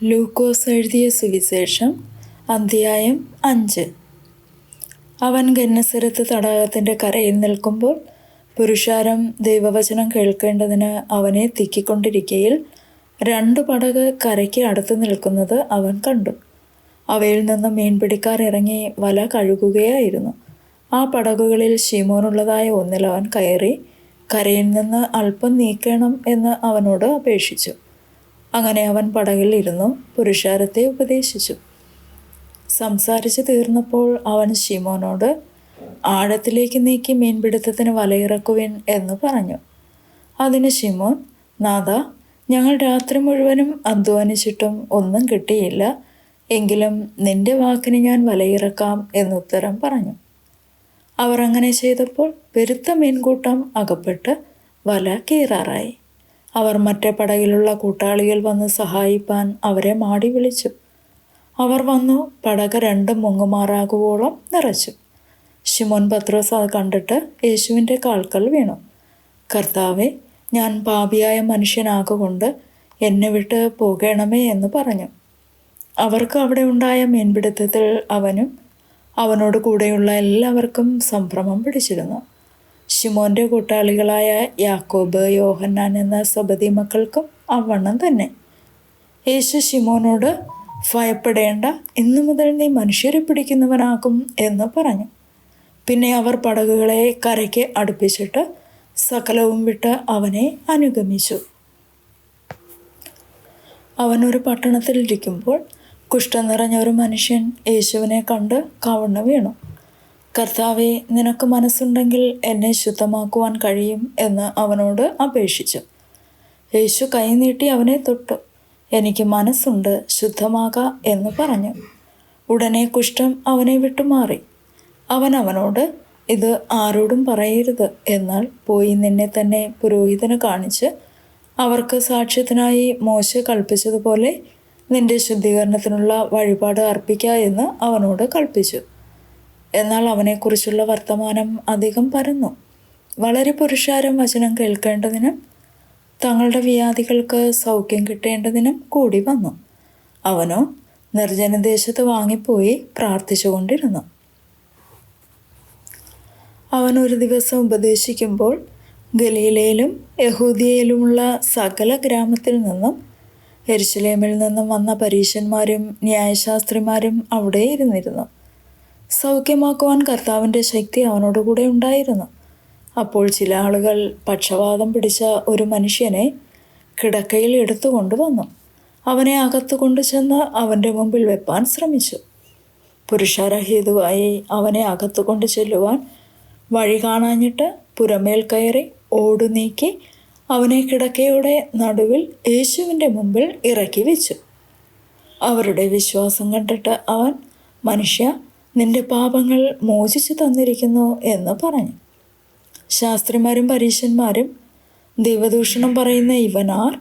ലൂക്കോസ് എഴുതിയ സുവിശേഷം അധ്യായം 5. അവൻ ഗന്നസരത്ത് തടാകത്തിൻ്റെ കരയിൽ നിൽക്കുമ്പോൾ പുരുഷാരം ദൈവവചനം കേൾക്കേണ്ടതിന് അവനെ തിക്കിക്കൊണ്ടിരിക്കയിൽ 2 പടക് കരയ്ക്ക് അടുത്ത് നിൽക്കുന്നത് അവൻ കണ്ടു. അവയിൽ നിന്ന് മീൻപിടിക്കാർ ഇറങ്ങി വല കഴുകുകയായിരുന്നു. ആ പടകുകളിൽ ശിമോനുള്ളതായ ഒന്നിൽ അവൻ കയറി കരയിൽ നിന്ന് അല്പം നീക്കണം എന്ന് അവനോട് അപേക്ഷിച്ചു. അങ്ങനെ അവൻ പടകിൽ ഇരുന്നു പുരുഷാരത്തെ ഉപദേശിച്ചു. സംസാരിച്ചു തീർന്നപ്പോൾ അവൻ ശിമോനോട്, ആഴത്തിലേക്ക് നീക്കി മീൻപിടുത്തത്തിന് വലയിറക്കുവിൻ എന്ന് പറഞ്ഞു. അതിന് ശിമോൻ, നാഥാ, ഞങ്ങൾ രാത്രി മുഴുവനും അധ്വാനിച്ചിട്ടും ഒന്നും കിട്ടിയില്ല. എങ്കിലും നിന്റെ വാക്കിന് ഞാൻ വലയിറക്കാം എന്നുത്തരം പറഞ്ഞു. അവർ അങ്ങനെ ചെയ്തപ്പോൾ പെരുത്ത മീൻകൂട്ടം അകപ്പെട്ട് വല കീറാറായി. അവർ മറ്റേ പടകിലുള്ള കൂട്ടാളികൾ വന്ന് സഹായിപ്പാൻ അവരെ മാടി വിളിച്ചു. അവർ വന്നു പടക് 2 മുങ്ങുമാറാകുവോളം നിറച്ചു. ശിമോൻ പത്രോസ് അത് കണ്ടിട്ട് യേശുവിൻ്റെ കാൽക്കൽ വീണു. കർത്താവേ, ഞാൻ പാപിയായ മനുഷ്യനാകൊണ്ട് എന്നെ വിട്ട് പോകണമേ എന്ന് പറഞ്ഞു. അവർക്ക് അവിടെ ഉണ്ടായ മീൻപിടുത്തത്തിൽ അവനും അവനോട് കൂടെയുള്ള എല്ലാവർക്കും സംഭ്രമം പിടിച്ചിരുന്നു. ശിമോൻ്റെ കൂട്ടാളികളായ യാക്കോബ്, യോഹന്നാൻ എന്ന സബദി മക്കൾക്കും അവണ്ണം തന്നെ. യേശു ശിമോനോട്, ഭയപ്പെടേണ്ട, ഇന്നു മുതൽ നീ മനുഷ്യരെ പിടിക്കുന്നവനാകും എന്ന് പറഞ്ഞു. പിന്നെ അവർ പടകുകളെ കരയ്ക്ക് അടുപ്പിച്ചിട്ട് സകലവും വിട്ട് അവനെ അനുഗമിച്ചു. അവനൊരു പട്ടണത്തിലിരിക്കുമ്പോൾ കുഷ്ഠം നിറഞ്ഞ ഒരു മനുഷ്യൻ യേശുവിനെ കണ്ട് കവിണ്ണു വീണു. കർത്താവെ, നിനക്ക് മനസ്സുണ്ടെങ്കിൽ എന്നെ ശുദ്ധമാക്കുവാൻ കഴിയും എന്ന് അവനോട് അപേക്ഷിച്ചു. യേശു കൈ നീട്ടി അവനെ തൊട്ടു. എനിക്ക് മനസ്സുണ്ട്, ശുദ്ധമാക എന്ന് പറഞ്ഞു. ഉടനെ കുഷ്ഠം അവനെ വിട്ടുമാറി. അവൻ അവനോട്, ഇത് ആരോടും പറയരുത്, എന്നാൽ പോയി നിന്നെ തന്നെ പുരോഹിതന് കാണിച്ച് അവർക്ക് സാക്ഷ്യത്തിനായി മോശെ കൽപ്പിച്ചതുപോലെ നിന്റെ ശുദ്ധീകരണത്തിനുള്ള വഴിപാട് അർപ്പിക്ക എന്ന് അവനോട് കൽപ്പിച്ചു. എന്നാൽ അവനെക്കുറിച്ചുള്ള വർത്തമാനം അധികം പരന്നു. വളരെ പുരുഷാരം വചനം കേൾക്കേണ്ടതിനും തങ്ങളുടെ വ്യാധികൾക്ക് സൗഖ്യം കിട്ടേണ്ടതിനും കൂടി വന്നു. അവനോ നിർജ്ജനദേശത്ത് വാങ്ങിപ്പോയി പ്രാർത്ഥിച്ചുകൊണ്ടിരുന്നു. അവൻ ഒരു ദിവസം ഉപദേശിക്കുമ്പോൾ ഗലീലയിലും യഹൂദിയയിലുമുള്ള സകല ഗ്രാമത്തിൽ നിന്നും യെരുശലേമിൽ നിന്നും വന്ന പരീശന്മാരും ന്യായശാസ്ത്രിമാരും അവിടെ ഇരുന്നിരുന്നു. സൗഖ്യമാക്കുവാൻ കർത്താവിൻ്റെ ശക്തി അവനോടുകൂടെ ഉണ്ടായിരുന്നു. അപ്പോൾ ചില ആളുകൾ പക്ഷവാതം പിടിച്ച ഒരു മനുഷ്യനെ കിടക്കയിൽ എടുത്തുകൊണ്ട് വന്നു. അവനെ അകത്തു കൊണ്ടുചെന്ന് അവൻ്റെ മുമ്പിൽ വെപ്പാൻ ശ്രമിച്ചു. പുരുഷാരഹേതുവായി അവനെ അകത്തു കൊണ്ടു ചെല്ലുവാൻ വഴി കാണാഞ്ഞിട്ട് പുറമേൽ കയറി ഓടു നീക്കി അവനെ കിടക്കയുടെ നടുവിൽ യേശുവിൻ്റെ മുമ്പിൽ ഇറക്കി വെച്ചു. അവരുടെ വിശ്വാസം കണ്ടിട്ട് അവൻ, മനുഷ്യ, നിന്റെ പാപങ്ങൾ മോചിച്ചു തന്നിരിക്കുന്നു എന്ന് പറഞ്ഞു. ശാസ്ത്രിമാരും പരീശന്മാരും, ദൈവദൂഷണം പറയുന്ന ഇവനാർ?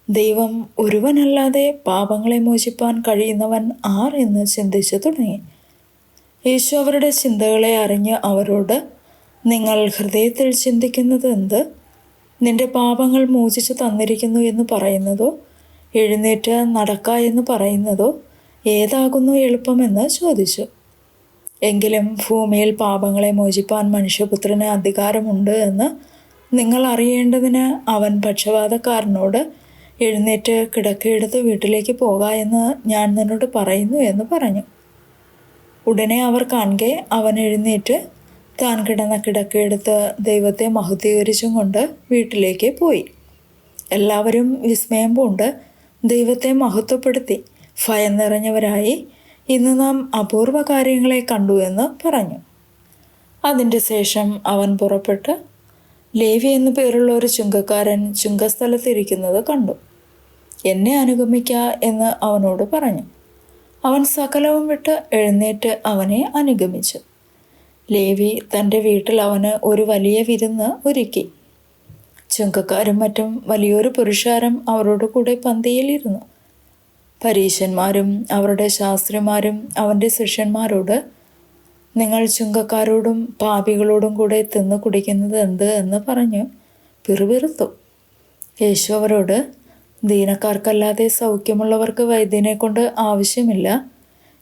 ദൈവം ഒരുവനല്ലാതെ പാപങ്ങളെ മോചിപ്പാൻ കഴിയുന്നവൻ ആർ എന്ന് ചിന്തിച്ചു തുടങ്ങി. യേശു അവരുടെ ചിന്തകളെ അറിഞ്ഞ് അവരോട്, നിങ്ങൾ ഹൃദയത്തിൽ ചിന്തിക്കുന്നത് എന്ത്? നിന്റെ പാപങ്ങൾ മോചിച്ചു തന്നിരിക്കുന്നു എന്ന് പറയുന്നതോ എഴുന്നേറ്റ് നടക്ക എന്ന് പറയുന്നതോ ഏതാകുന്നു എളുപ്പമെന്ന് ചോദിച്ചു. എങ്കിലും ഭൂമിയിൽ പാപങ്ങളെ മോചിപ്പാൻ മനുഷ്യപുത്രന് അധികാരമുണ്ട് എന്ന് നിങ്ങൾ അറിയേണ്ടതിന് അവൻ പക്ഷവാതക്കാരനോട്, എഴുന്നേറ്റ് കിടക്കയെടുത്ത് വീട്ടിലേക്ക് പോക എന്ന് ഞാൻ നിന്നോട് പറയുന്നു എന്ന് പറഞ്ഞു. ഉടനെ അവർ കാണെ അവൻ എഴുന്നേറ്റ് താൻ കിടന്ന കിടക്കയെടുത്ത് ദൈവത്തെ മഹത്വീകരിച്ചും കൊണ്ട് വീട്ടിലേക്ക് പോയി. എല്ലാവരും വിസ്മയം പൂണ്ട് ദൈവത്തെ മഹത്വപ്പെടുത്തി ഭയം നിറഞ്ഞവരായി, ഇന്ന് നാം അപൂർവ കാര്യങ്ങളെ കണ്ടു എന്ന് പറഞ്ഞു. അതിൻ്റെ ശേഷം അവൻ പുറപ്പെട്ട് ലേവി എന്നു പേരുള്ള ഒരു ചുങ്കക്കാരൻ ചുങ്കസ്ഥലത്തിരിക്കുന്നത് കണ്ടു. എന്നെ അനുഗമിക്ക എന്ന് അവനോട് പറഞ്ഞു. അവൻ സകലവും വിട്ട് എഴുന്നേറ്റ് അവനെ അനുഗമിച്ചു. ലേവി തൻ്റെ വീട്ടിൽ അവന് ഒരു വലിയ വിരുന്ന് ഒരുക്കി. ചുങ്കക്കാരും മറ്റും വലിയൊരു പുരുഷാരം അവരോട് കൂടെ പന്തിയിലിരുന്നു. പരീശന്മാരും അവരുടെ ശാസ്ത്രിമാരും അവൻ്റെ ശിഷ്യന്മാരോട്, നിങ്ങൾ ചുങ്കക്കാരോടും പാപികളോടും കൂടെ തിന്നു കുടിക്കുന്നത് എന്ത് എന്ന് പറഞ്ഞു പിറുപിറുത്തു. യേശു അവരോട്, ദീനക്കാർക്കല്ലാതെ സൗഖ്യമുള്ളവർക്ക് വൈദ്യനെ കൊണ്ട് ആവശ്യമില്ല.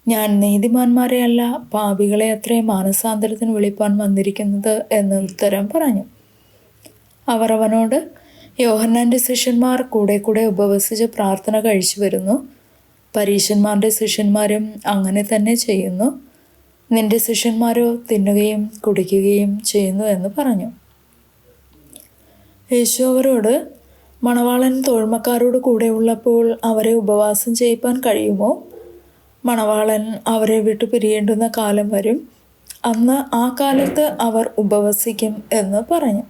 ഞാൻ നീതിമാന്മാരെ അല്ല പാപികളെ അത്രേ മാനസാന്തരത്തിന് വിളിപ്പാൻ വന്നിരിക്കുന്നത് എന്ന് ഉത്തരം പറഞ്ഞു. അവർ അവനോട്, യോഹന്നാൻ്റെ ശിഷ്യന്മാർ കൂടെ കൂടെ ഉപവസിച്ച് പ്രാർത്ഥന കഴിച്ചു വരുന്നു. പരീശന്മാരുടെ ശിഷ്യന്മാരും അങ്ങനെ തന്നെ ചെയ്യുന്നു. നിന്റെ ശിഷ്യന്മാരോ തിന്നുകയും കുടിക്കുകയും ചെയ്യുന്നു എന്ന് പറഞ്ഞു. യേശു അവരോട്, മണവാളൻ തോഴ്മക്കാരോട് കൂടെ ഉള്ളപ്പോൾ അവരെ ഉപവാസം ചെയ്യിപ്പാൻ കഴിയുമോ? മണവാളൻ അവരെ വിട്ടു പിരിയേണ്ടുന്ന കാലം വരും. അന്ന് ആ കാലത്ത് അവർ ഉപവസിക്കും എന്ന് പറഞ്ഞു.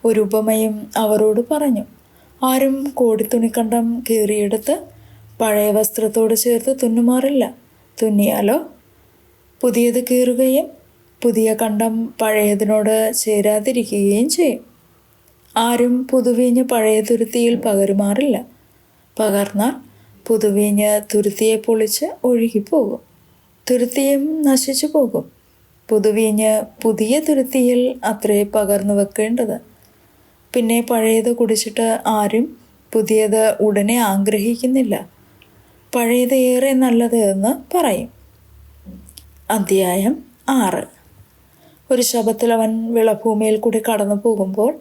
ഒരു ഉപമയും അവരോട് പറഞ്ഞു. ആരും കോടിത്തുണിക്കണ്ടം കീറിയെടുത്ത് പഴയ വസ്ത്രത്തോട് ചേർത്ത് തുന്നുമാറില്ല. തുന്നിയാലോ പുതിയത് കീറുകയും പുതിയ കണ്ടം പഴയതിനോട് ചേരാതിരിക്കുകയും ചെയ്യും. ആരും പുതുവീഞ്ഞ് പഴയ തുരുത്തിയിൽ പകരുമാറില്ല. പകർന്നാൽ പുതുവീഞ്ഞ് തുരുത്തിയെ പൊളിച്ച് ഒഴുകിപ്പോകും, തുരുത്തിയും നശിച്ചു പോകും. പുതുവീഞ്ഞ് പുതിയ തുരുത്തിയിൽ അത്രേ പകർന്നു വെക്കേണ്ടത്. പിന്നെ പഴയത് കുടിച്ചിട്ട് ആരും പുതിയത് ഉടനെ ആഗ്രഹിക്കുന്നില്ല. പഴയത് ഏറെ നല്ലത് എന്ന് പറയും. അധ്യായം 6. ഒരു ശബ്ബത്തിൽ അവൻ വിളഭൂമിയിൽ കൂടി കടന്നു പോകുമ്പോൾ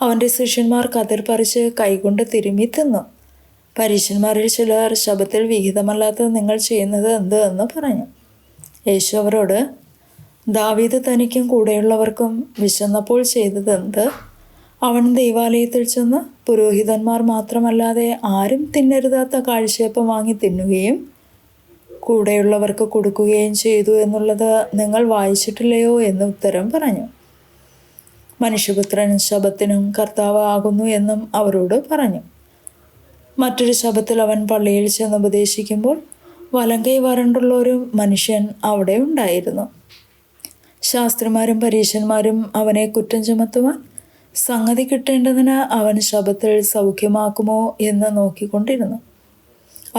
അവൻ്റെ ശിഷ്യന്മാർ കതിർ പറിച്ച് കൈകൊണ്ട് തിരുമ്മി തിന്നു. പരീശന്മാരിൽ ചിലർ ശബ്ബത്തിൽ വിഹിതമല്ലാത്തത് നിങ്ങൾ ചെയ്യുന്നത് എന്ത് എന്ന് പറഞ്ഞു. യേശു അവരോട്, ദാവീദ് തനിക്കും കൂടെയുള്ളവർക്കും വിശന്നപ്പോൾ ചെയ്തതെന്ത്? അവൻ ദൈവാലയത്തിൽ ചെന്ന് പുരോഹിതന്മാർ മാത്രമല്ലാതെ ആരും തിന്നരുതാത്ത കാഴ്ചയപ്പം വാങ്ങി തിന്നുകയും കൂടെയുള്ളവർക്ക് കൊടുക്കുകയും ചെയ്തു എന്നുള്ളത് നിങ്ങൾ വായിച്ചിട്ടില്ലയോ എന്ന് ഉത്തരം പറഞ്ഞു. മനുഷ്യപുത്രൻ ശബ്ബത്തിനും കർത്താവ് ആകുന്നു എന്നും അവരോട് പറഞ്ഞു. മറ്റൊരു ശബ്ബത്തിൽ അവൻ പള്ളിയിൽ ചെന്ന് ഉപദേശിക്കുമ്പോൾ വലങ്കൈ വരണ്ടുള്ള ഒരു മനുഷ്യൻ അവിടെ ഉണ്ടായിരുന്നു. ശാസ്ത്രിമാരും പരീശന്മാരും അവനെ കുറ്റം ചുമത്തുവാൻ സംഗതി കിട്ടേണ്ടതിന് അവൻ ശബ്ബത്തിൽ സൗഖ്യമാക്കുമോ എന്ന് നോക്കിക്കൊണ്ടിരുന്നു.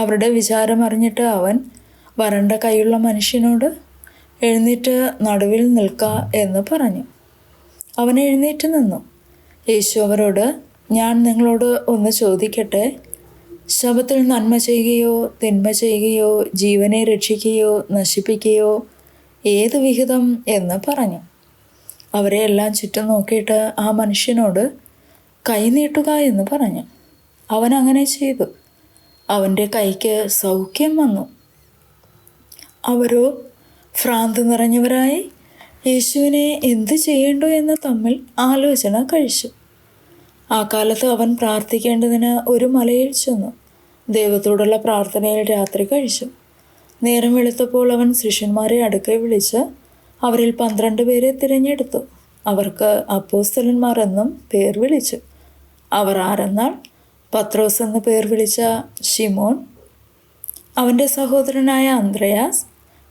അവരുടെ വിചാരം അറിഞ്ഞിട്ട് അവൻ വരണ്ട കൈയുള്ള മനുഷ്യനോട്, എഴുന്നേറ്റ് നടുവിൽ നിൽക്ക എന്ന് പറഞ്ഞു. അവൻ എഴുന്നേറ്റ് നിന്നു. യേശു അവരോട്, ഞാൻ നിങ്ങളോട് ഒന്ന് ചോദിക്കട്ടെ, ശബ്ബത്തിൽ നന്മ ചെയ്യുകയോ തിന്മ ചെയ്യുകയോ ജീവനെ രക്ഷിക്കുകയോ നശിപ്പിക്കുകയോ ഏത് വിഹിതം എന്ന് പറഞ്ഞു. അവരെ എല്ലാം ചുറ്റും നോക്കിയിട്ട് ആ മനുഷ്യനോട്, കൈ നീട്ടുക എന്ന് പറഞ്ഞു. അവൻ അങ്ങനെ ചെയ്തു. അവൻ്റെ കൈക്ക് സൗഖ്യം വന്നു. അവരോ ഭ്രാന്ത് നിറഞ്ഞവരായി യേശുവിനെ എന്ത് ചെയ്യേണ്ടു എന്ന് തമ്മിൽ ആലോചന കഴിച്ചു. ആ കാലത്ത് അവൻ പ്രാർത്ഥിക്കേണ്ടതിന് ഒരു മലയിൽ ചെന്നു. ദൈവത്തോടുള്ള പ്രാർത്ഥനയിൽ രാത്രി കഴിച്ചു. നേരം വെളുത്തപ്പോൾ അവൻ ശിഷ്യന്മാരെ അടുക്കൽ വിളിച്ച് അവരിൽ 12 പേരെ തിരഞ്ഞെടുത്തു. അവർക്ക് അപ്പോസ്തലന്മാർ എന്നും പേർ വിളിച്ചു. അവർ ആരെന്നാൽ, പത്രോസ് എന്ന് പേർ വിളിച്ച ശിമോൻ, അവൻ്റെ സഹോദരനായ അന്ത്രയാസ്,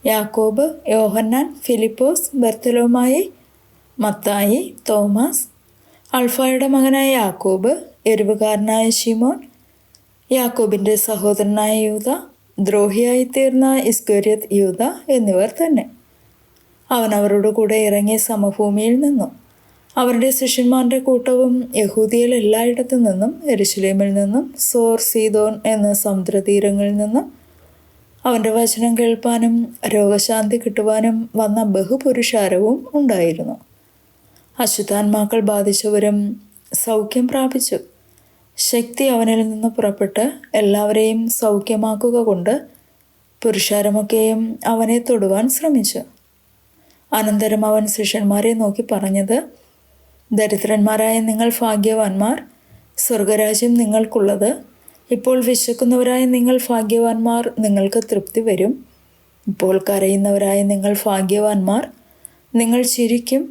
യാക്കോബ്, യോഹന്നാൻ, ഫിലിപ്പോസ്, ബർത്തലോമായി, മത്തായി, തോമസ്, അൽഫായുടെ മകനായ യാക്കോബ്, എരിവുകാരനായ ശിമോൻ, യാക്കോബിൻ്റെ സഹോദരനായ യൂദ, ദ്രോഹിയായിത്തീർന്ന ഇസ്കര്യോത്ത് യൂദ എന്നിവർ തന്നെ. അവൻ അവരോട് കൂടെ ഇറങ്ങി സമഭൂമിയിൽ നിന്നു. അവരുടെ ശിഷ്യന്മാരുടെ കൂട്ടവും യഹൂദിയയിൽ എല്ലായിടത്തു നിന്നും യെരുശലേമിൽ നിന്നും സോർ സീദോൻ എന്ന സമുദ്രതീരങ്ങളിൽ നിന്നും അവൻ്റെ വചനം കേൾപ്പാനും രോഗശാന്തി കിട്ടുവാനും വന്ന ബഹുപുരുഷാരവും ഉണ്ടായിരുന്നു. അശുദ്ധാത്മാക്കൾ ബാധിച്ചവരും സൗഖ്യം പ്രാപിച്ചു. ശക്തി അവനിൽ നിന്ന് പുറപ്പെട്ട് എല്ലാവരെയും സൗഖ്യമാക്കുക കൊണ്ട് പുരുഷാരമൊക്കെയും അവനെ തൊടുവാൻ ശ്രമിച്ചു. അനന്തരം അവൻ ശിഷ്യന്മാരെ നോക്കി പറഞ്ഞത്, ദരിദ്രന്മാരായ നിങ്ങൾ ഭാഗ്യവാന്മാർ, സ്വർഗരാജ്യം നിങ്ങൾക്കുള്ളത്. ഇപ്പോൾ വിശക്കുന്നവരായ നിങ്ങൾ ഭാഗ്യവാന്മാർ, നിങ്ങൾക്ക് തൃപ്തി വരും. ഇപ്പോൾ കരയുന്നവരായ നിങ്ങൾ ഭാഗ്യവാന്മാർ, നിങ്ങൾ ചിരിക്കും.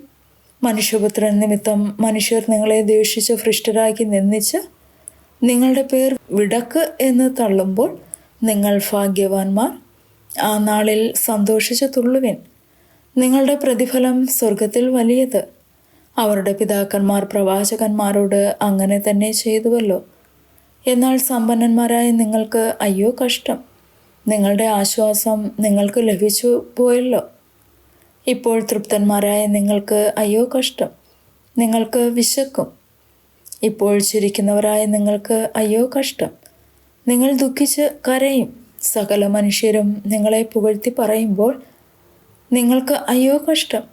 മനുഷ്യപുത്രൻ നിമിത്തം മനുഷ്യർ നിങ്ങളെ ദ്വേഷിച്ച് ഭ്രഷ്ടരാക്കി നിന്ദിച്ച് നിങ്ങളുടെ പേർ വിടക്ക് എന്ന് തള്ളുമ്പോൾ നിങ്ങൾ ഭാഗ്യവാന്മാർ. ആ നാളിൽ സന്തോഷിച്ച് തുള്ളുവിൻ. നിങ്ങളുടെ പ്രതിഫലം സ്വർഗത്തിൽ വലിയത്. അവരുടെ പിതാക്കന്മാർ പ്രവാചകന്മാരോട് അങ്ങനെ തന്നെ ചെയ്തുവല്ലോ. എന്നാൽ സമ്പന്നന്മാരായ നിങ്ങൾക്ക് അയ്യോ കഷ്ടം, നിങ്ങളുടെ ആശ്വാസം നിങ്ങൾക്ക് ലഭിച്ചു പോയല്ലോ. ഇപ്പോൾ തൃപ്തന്മാരായ നിങ്ങൾക്ക് അയ്യോ കഷ്ടം, നിങ്ങൾക്ക് വിശക്കും. ഇപ്പോൾ ചിരിക്കുന്നവരായ നിങ്ങൾക്ക് അയ്യോ കഷ്ടം, നിങ്ങൾ ദുഃഖിച്ച് കരയും. സകല മനുഷ്യരും നിങ്ങളെ പുകഴ്ത്തി പറയുമ്പോൾ നിങ്ങൾക്ക് അയ്യോ കഷ്ടം.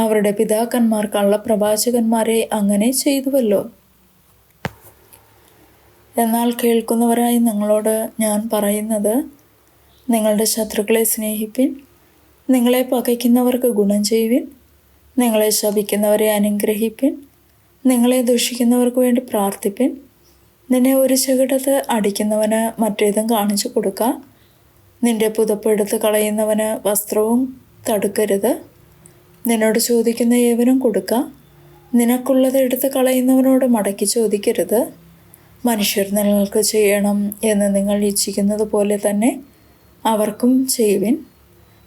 അവരുടെ പിതാക്കന്മാർ കള്ളപ്രവാചകന്മാരെ അങ്ങനെ ചെയ്തുവല്ലോ. എന്നാൽ കേൾക്കുന്നവരായി നിങ്ങളോട് ഞാൻ പറയുന്നത്, നിങ്ങളുടെ ശത്രുക്കളെ സ്നേഹിപ്പിൻ, നിങ്ങളെ പകയ്ക്കുന്നവർക്ക് ഗുണം ചെയ്യുവിൻ, നിങ്ങളെ ശപിക്കുന്നവരെ അനുഗ്രഹിപ്പിൻ, നിങ്ങളെ ദുഷിക്കുന്നവർക്ക് വേണ്ടി പ്രാർത്ഥിപ്പിൻ. നിന്നെ ഒരു ചെകിടത്ത് അടിക്കുന്നവന് മറ്റേതും കാണിച്ചു കൊടുക്കുക. നിന്റെ പുതപ്പെടുത്ത് കളയുന്നവന് വസ്ത്രവും തടുക്കരുത്. നിന്നോട് ചോദിക്കുന്ന ഏവനും കൊടുക്കുക. നിനക്കുള്ളത് എടുത്ത് കളയുന്നവനോട് മടക്കി ചോദിക്കരുത്. മനുഷ്യർ നിങ്ങൾക്ക് ചെയ്യണം എന്ന് നിങ്ങൾ ഇച്ഛിക്കുന്നത് പോലെ തന്നെ അവർക്കും ചെയ്യുവിൻ.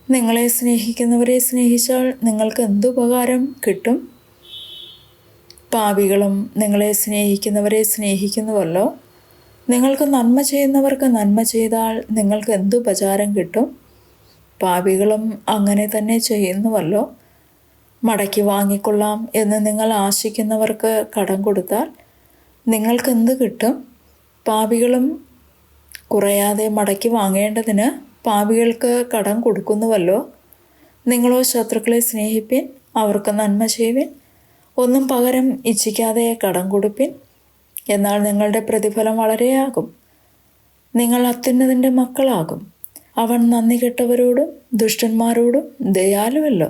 നിങ്ങളെ സ്നേഹിക്കുന്നവരെ സ്നേഹിച്ചാൽ നിങ്ങൾക്ക് എന്തുപകാരം കിട്ടും? പാപികളും നിങ്ങളെ സ്നേഹിക്കുന്നവരെ സ്നേഹിക്കുന്നുവല്ലോ. നിങ്ങൾക്ക് നന്മ ചെയ്യുന്നവർക്ക് നന്മ ചെയ്താൽ നിങ്ങൾക്ക് എന്തുപചാരം കിട്ടും? പാപികളും അങ്ങനെ തന്നെ ചെയ്യുന്നുവല്ലോ. മടക്കി വാങ്ങിക്കൊള്ളാം എന്ന് നിങ്ങൾ ആശിക്കുന്നവർക്ക് കടം കൊടുത്താൽ നിങ്ങൾക്കെന്ത് കിട്ടും? പാപികളും കുറയാതെ മടക്കി വാങ്ങേണ്ടതിന് പാപികൾക്ക് കടം കൊടുക്കുന്നുവല്ലോ. നിങ്ങളോ ശത്രുക്കളെ സ്നേഹിപ്പിൻ, അവർക്ക് നന്മ ചെയ്യുവിൻ, ഒന്നും പകരം ഇച്ഛിക്കാതെ കടം കൊടുപ്പിൻ. എന്നാൽ നിങ്ങളുടെ പ്രതിഫലം വളരെയാകും. നിങ്ങൾ അത്യുന്നതൻ്റെ മക്കളാകും. അവൻ നന്ദി കെട്ടവരോടും ദുഷ്ടന്മാരോടും ദയാലുവല്ലോ.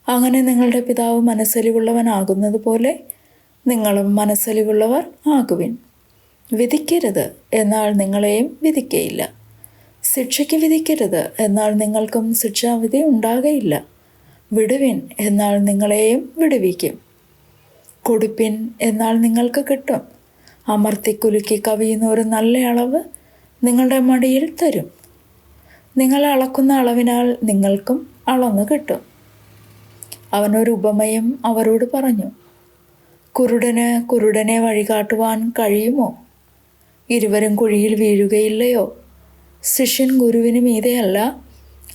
അങ്ങനെ നിങ്ങളുടെ പിതാവ് മനസ്സലിവുള്ളവനാകുന്നത് പോലെ നിങ്ങളും മനസ്സലിവുള്ളവർ ആകുവിൻ. വിധിക്കരുത്, എന്നാൽ നിങ്ങളെയും വിധിക്കയില്ല. ശിക്ഷയ്ക്ക് വിധിക്കരുത്, എന്നാൽ നിങ്ങൾക്കും ശിക്ഷാവിധി ഉണ്ടാകയില്ല. വിടുവിൻ, എന്നാൽ നിങ്ങളെയും വിടുവിക്കും. കൊടുപ്പിൻ, എന്നാൽ നിങ്ങൾക്ക് കിട്ടും. അമർത്തിക്കുലുക്കി കവിയുന്ന ഒരു നല്ല അളവ് നിങ്ങളുടെ മടിയിൽ തരും. നിങ്ങൾ അളക്കുന്ന അളവിനാൽ നിങ്ങൾക്കും അളന്നു കിട്ടും. അവനൊരു ഉപമയും അവരോട് പറഞ്ഞു. കുരുടന് കുരുടനെ വഴികാട്ടുവാൻ കഴിയുമോ? ഇരുവരും കുഴിയിൽ വീഴുകയില്ലയോ? ശിഷ്യൻ ഗുരുവിന് മീതെയല്ല.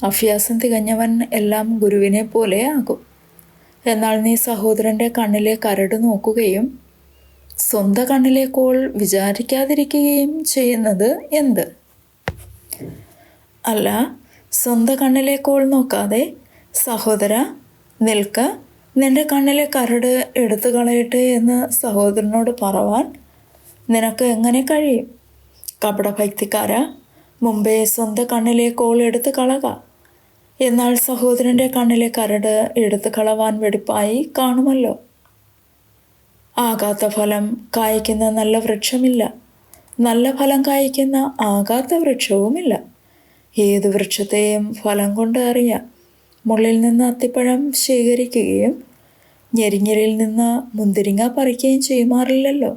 അഭ്യാസം തികഞ്ഞവൻ എല്ലാം ഗുരുവിനെ പോലെ ആകും. എന്നാൽ നീ സഹോദരൻ്റെ കണ്ണിലെ കരട് നോക്കുകയും സ്വന്തം കണ്ണിലെ കോൾ വിചാരിക്കാതിരിക്കുകയും ചെയ്യുന്നത് എന്ത്? അല്ല, സ്വന്തം കണ്ണിലെ കോൾ നോക്കാതെ സഹോദര നിൽക്ക, നിന്റെ കണ്ണിലെ കരട് എടുത്തു കളയട്ടെ എന്ന് സഹോദരനോട് പറവാൻ നിനക്ക് എങ്ങനെ കഴിയും? കപടഭക്തിക്കാര, മുമ്പേ സ്വന്തം കണ്ണിലെ കോൾ എടുത്തു കളക, എന്നാൽ സഹോദരൻ്റെ കണ്ണിലെ കരട് എടുത്തു കളവാൻ വെടിപ്പായി കാണുമല്ലോ. ആകാത്ത ഫലം കായ്ക്കുന്ന നല്ല വൃക്ഷമില്ല, നല്ല ഫലം കായ്ക്കുന്ന ആകാത്ത വൃക്ഷവുമില്ല. ഏത് വൃക്ഷത്തെയും ഫലം കൊണ്ട് അറിയാം. മുള്ളിൽ നിന്ന് അത്തിപ്പഴം ശേഖരിക്കുകയും ഞെരിഞ്ഞിലിൽ നിന്ന് മുന്തിരിങ്ങ പറിക്കുകയും ചെയ്യുമാറില്ലല്ലോ.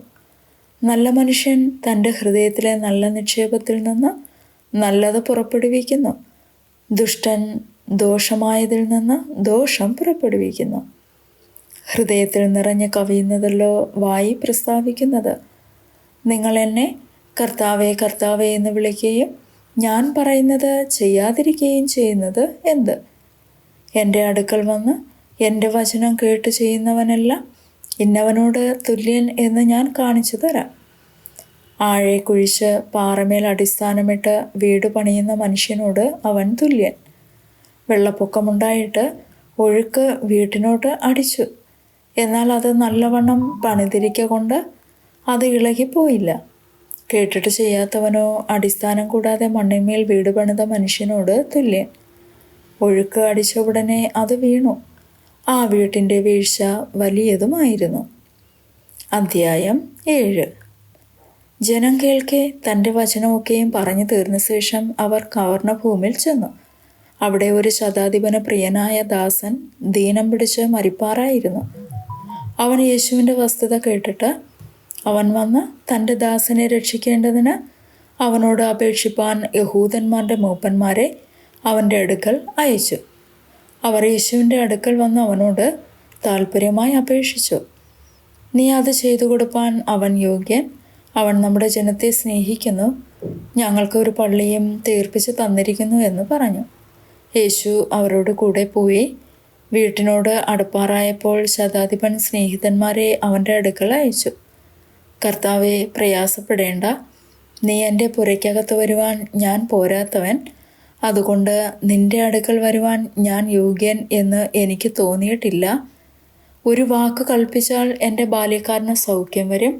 നല്ല മനുഷ്യൻ തൻ്റെ ഹൃദയത്തിലെ നല്ല നിക്ഷേപത്തിൽ നിന്ന് നല്ലത് പുറപ്പെടുവിക്കുന്നു. ദുഷ്ടൻ ദോഷമായതിൽ നിന്ന് ദോഷം പുറപ്പെടുവിക്കുന്നു. ഹൃദയത്തിൽ നിറഞ്ഞ് കവിയുന്നതല്ലോ വായി പ്രസ്താവിക്കുന്നത്. നിങ്ങൾ എന്നെ കർത്താവേ കർത്താവേ എന്ന് വിളിക്കുകയും ഞാൻ പറയുന്നത് ചെയ്യാതിരിക്കുകയും ചെയ്യുന്നത് എന്ത്? എൻ്റെ അടുക്കൽ വന്ന് എൻ്റെ വചനം കേട്ട് ചെയ്യുന്നവനെല്ലാം ഇന്നവനോട് തുല്യൻ എന്ന് ഞാൻ കാണിച്ചു തരാം. ആഴെ കുഴിച്ച് പാറമേൽ അടിസ്ഥാനമിട്ട് വീട് പണിയുന്ന മനുഷ്യനോട് അവൻ തുല്യൻ. വെള്ളപ്പൊക്കമുണ്ടായിട്ട് ഒഴുക്ക് വീട്ടിനോട് അടിച്ചു, എന്നാൽ അത് നല്ലവണ്ണം പണിതിരിക്ക കൊണ്ട് അത് ഇളകിപ്പോയില്ല. കേട്ടിട്ട് ചെയ്യാത്തവനോ അടിസ്ഥാനം കൂടാതെ മണ്ണിന്മേൽ വീട് പണിത മനുഷ്യനോട് തുല്യൻ. ഒഴുക്ക് അടിച്ച ഉടനെ അത് വീണു. ആ വീട്ടിൻ്റെ വീഴ്ച വലിയതുമായിരുന്നു. അധ്യായം 7. ജനം കേൾക്കെ തൻ്റെ വചനമൊക്കെയും പറഞ്ഞു തീർന്ന ശേഷം അവർ കവർണ്ണഭൂമിൽ ചെന്നു. അവിടെ ഒരു ശതാധിപന് പ്രിയനായ ദാസൻ ദീനം പിടിച്ച് മരിപ്പാറായിരുന്നു. അവൻ യേശുവിൻ്റെ വസ്തുത കേട്ടിട്ട് അവൻ വന്ന് തൻ്റെ ദാസനെ രക്ഷിക്കേണ്ടതിന് അവനോട് അപേക്ഷിപ്പാൻ യഹൂദന്മാരുടെ മൂപ്പന്മാരെ അവൻ്റെ അടുക്കൽ അയച്ചു. അവർ യേശുവിൻ്റെ അടുക്കൽ വന്ന് അവനോട് താൽപ്പര്യമായി അപേക്ഷിച്ചു. നീ അത് ചെയ്തു കൊടുപ്പാൻ അവൻ യോഗ്യൻ. അവൻ നമ്മുടെ ജനത്തെ സ്നേഹിക്കുന്നു, ഞങ്ങൾക്ക് ഒരു പള്ളിയും തീർപ്പിച്ച് തന്നിരിക്കുന്നു എന്ന് പറഞ്ഞു. യേശു അവരോട് കൂടെ പോയി. വീട്ടിനോട് അടുപ്പാറായപ്പോൾ ശതാധിപൻ സ്നേഹിതന്മാരെ അവൻ്റെ അടുക്കൽ അയച്ചു. കർത്താവെ, പ്രയാസപ്പെടേണ്ട, നീ എൻ്റെ പുരയ്ക്കകത്ത് വരുവാൻ ഞാൻ പോരാത്തവൻ, അതുകൊണ്ട് നിന്റെ അടുക്കൽ വരുവാൻ ഞാൻ യോഗ്യൻ എന്ന് എനിക്ക് തോന്നിയിട്ടില്ല. ഒരു വാക്ക് കൽപ്പിച്ചാൽ എൻ്റെ ബാല്യക്കാരന് സൗഖ്യം വരും.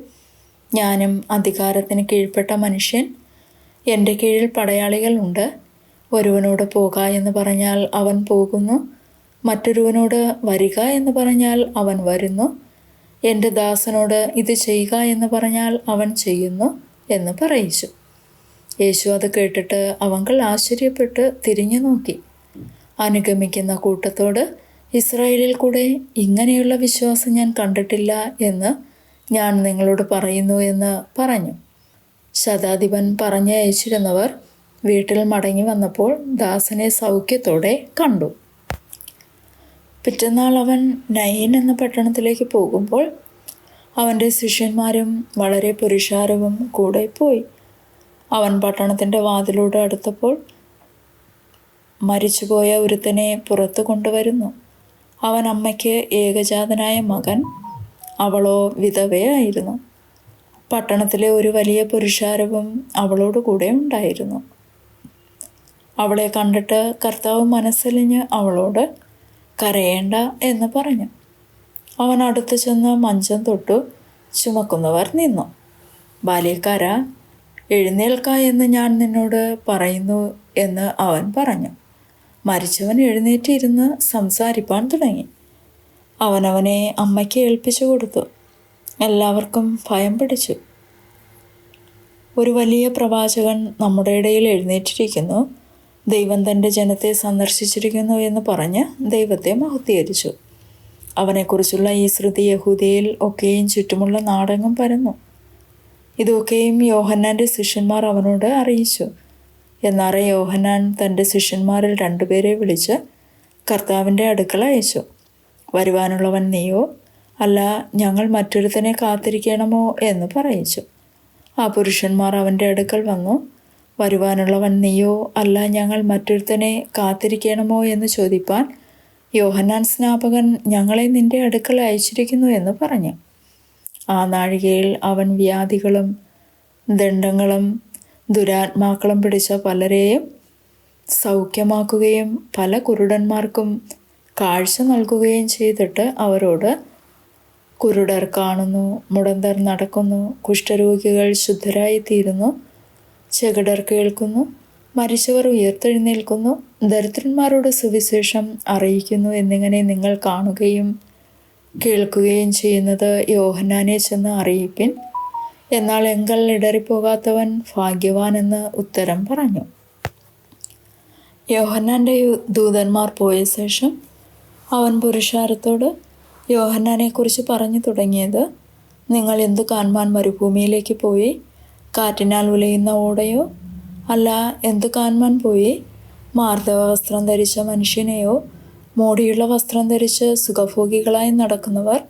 ഞാനും അധികാരത്തിന് കീഴ്പ്പെട്ട മനുഷ്യൻ. എൻ്റെ കീഴിൽ പടയാളികളുണ്ട്. ഒരുവനോട് പോക എന്ന് പറഞ്ഞാൽ അവൻ പോകുന്നു, മറ്റൊരുവനോട് വരിക എന്ന് പറഞ്ഞാൽ അവൻ വരുന്നു. എൻ്റെ ദാസനോട് ഇത് ചെയ്യുക എന്ന് പറഞ്ഞാൽ അവൻ ചെയ്യുന്നു എന്ന് പറയിച്ചു. യേശു അത് കേട്ടിട്ട് അവങ്കൽ ആശ്ചര്യപ്പെട്ട് തിരിഞ്ഞു നോക്കി. അനുഗമിക്കുന്ന കൂട്ടത്തോട്, ഇസ്രായേലിൽ കൂടെ ഇങ്ങനെയുള്ള വിശ്വാസം ഞാൻ കണ്ടിട്ടില്ല എന്ന് ഞാൻ നിങ്ങളോട് പറയുന്നു എന്ന് പറഞ്ഞു. ശതാധിപൻ പറഞ്ഞയച്ചിരുന്നവർ വീട്ടിൽ മടങ്ങി വന്നപ്പോൾ ദാസനെ സൗഖ്യത്തോടെ കണ്ടു. പിറ്റന്നാൾ അവൻ നയീൻ എന്ന പട്ടണത്തിലേക്ക് പോകുമ്പോൾ അവൻ്റെ ശിഷ്യന്മാരും വളരെ പുരുഷാരവും കൂടെ പോയി. അവൻ പട്ടണത്തിൻ്റെ വാതിലോട് അടുത്തപ്പോൾ മരിച്ചുപോയ ഒരുത്തനെ പുറത്തു കൊണ്ടുവരുന്നു. അവൻ അമ്മയ്ക്ക് ഏകജാതനായ മകൻ, അവളോ വിധവയായിരുന്നു. പട്ടണത്തിലെ ഒരു വലിയ പുരുഷാരവും അവളോട് കൂടെ ഉണ്ടായിരുന്നു. അവളെ കണ്ടിട്ട് കർത്താവ് മനസ്സലിഞ്ഞ് അവളോട്, കരയേണ്ട എന്ന് പറഞ്ഞു. അവൻ അടുത്ത് ചെന്ന് മഞ്ചം തൊട്ടു. ചുമക്കുന്നവർ നിന്നു. ബാല്യക്കാര, എഴുന്നേൽക്ക എന്ന് ഞാൻ നിന്നോട് പറയുന്നു എന്ന് അവൻ പറഞ്ഞു. മരിച്ചവൻ എഴുന്നേറ്റിരുന്ന് സംസാരിപ്പാൻ തുടങ്ങി. അവനവനെ അമ്മയ്ക്ക് ഏൽപ്പിച്ചു കൊടുത്തു. എല്ലാവർക്കും ഭയം പിടിച്ചു. ഒരു വലിയ പ്രവാചകൻ നമ്മുടെ ഇടയിൽ എഴുന്നേറ്റിരിക്കുന്നു, ദൈവം തൻ്റെ ജനത്തെ സന്ദർശിച്ചിരിക്കുന്നു എന്ന് പറഞ്ഞ് ദൈവത്തെ മഹത്വീകരിച്ചു. അവനെക്കുറിച്ചുള്ള ഈ ശ്രുതി യഹൂദയിൽ ഒക്കെയും ചുറ്റുമുള്ള നാടെങ്ങും പരന്നു. ഇതൊക്കെയും യോഹന്നാൻ്റെ ശിഷ്യന്മാർ അവനോട് അറിയിച്ചു. എന്നാൽ യോഹന്നാൻ തൻ്റെ ശിഷ്യന്മാരിൽ 2 പേരെ വിളിച്ച് കർത്താവിൻ്റെ അടുക്കൽ അയച്ചു. വരുവാനുള്ളവൻ നീയോ, അല്ല ഞങ്ങൾ മറ്റൊരുത്തനെ കാത്തിരിക്കണമോ എന്ന് പറയിച്ചു. ആ പുരുഷന്മാർ അവൻ്റെ അടുക്കൽ വന്നു, വരുവാനുള്ളവൻ നീയോ, അല്ല ഞങ്ങൾ മറ്റൊരുത്തനെ കാത്തിരിക്കണമോ എന്ന് ചോദിപ്പാൻ യോഹന്നാൻ സ്നാപകൻ ഞങ്ങളെ നിന്റെ അടുക്കൽ അയച്ചിരിക്കുന്നു എന്ന് പറഞ്ഞു. ആ നാഴികയിൽ അവൻ വ്യാധികളും ദണ്ഡങ്ങളും ദുരാത്മാക്കളും പിടിച്ച പലരെയും സൗഖ്യമാക്കുകയും പല കുരുടന്മാർക്കും കാഴ്ച നൽകുകയും ചെയ്തിട്ട് അവരോട്, കുരുടർ കാണുന്നു, മുടന്തർ നടക്കുന്നു, കുഷ്ഠരോഗികൾ ശുദ്ധരായിത്തീരുന്നു, ചെകിടർ കേൾക്കുന്നു, മരിച്ചവർ ഉയർത്തെഴുന്നേൽക്കുന്നു, ദരിദ്രന്മാരോട് സുവിശേഷം അറിയിക്കുന്നു എന്നിങ്ങനെ നിങ്ങൾ കാണുകയും കേൾക്കുകയും ചെയ്യുന്നത് യോഹന്നാനെ ചെന്ന് അറിയിപ്പിൻ. എന്നാൽ എങ്കൽ ഇടറിപ്പോകാത്തവൻ ഭാഗ്യവാൻ എന്ന് ഉത്തരം പറഞ്ഞു. യോഹന്നാൻ്റെ ദൂതന്മാർ പോയ ശേഷം അവൻ പുരുഷാരത്തോട് യോഹന്നാനെക്കുറിച്ച് പറഞ്ഞു തുടങ്ങിയത്, നിങ്ങൾ എന്തു കാൺമാൻ മരുഭൂമിയിലേക്ക് പോയി? കാറ്റിനാൽ ഉലയുന്ന ഓടയോ? അല്ല, എന്തു കാൺമാൻ പോയി? മാർദ്ദവ വസ്ത്രം ധരിച്ച മനുഷ്യനെയോ? മോടിയുള്ള വസ്ത്രം ധരിച്ച് സുഖഭോഗികളായി നടക്കുന്നവർ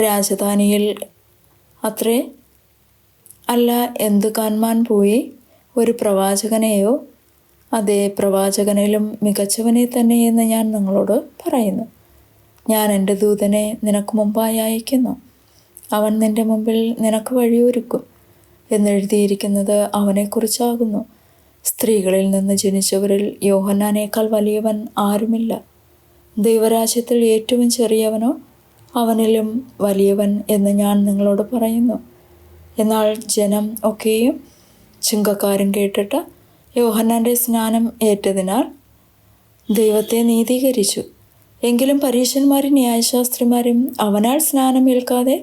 രാജധാനിയിൽ അത്രേ? അല്ല, എന്തു കാൺമാൻ പോയി? ഒരു പ്രവാചകനെയോ? അതേ, പ്രവാചകനിലും മികച്ചവനെ തന്നെ എന്ന് ഞാൻ നിങ്ങളോട് പറയുന്നു. ഞാൻ എൻ്റെ ദൂതനെ നിനക്ക് മുമ്പായി അയക്കുന്നു. അവൻ നിൻ്റെ മുമ്പിൽ നിനക്ക് വഴിയൊരുക്കും എന്നെഴുതിയിരിക്കുന്നത് അവനെക്കുറിച്ചാകുന്നു. സ്ത്രീകളിൽ നിന്ന് ജനിച്ചവരിൽ യോഹന്നാനേക്കാൾ വലിയവൻ ആരുമില്ല. ദൈവരാജ്യത്തിൽ ഏറ്റവും ചെറിയവനോ അവനിലും വലിയവൻ എന്ന് ഞാൻ നിങ്ങളോട് പറയുന്നു. എന്നാൽ ജനം ഒക്കെയും ചുങ്കക്കാരും കേട്ടിട്ട് യോഹന്നാൻ്റെ സ്നാനം ഏറ്റതിനാൽ ദൈവത്തെ നീതീകരിച്ചു. എങ്കിലും പരീശന്മാരും ന്യായശാസ്ത്രിമാരും അവനാൽ സ്നാനം ഏൽക്കാതെ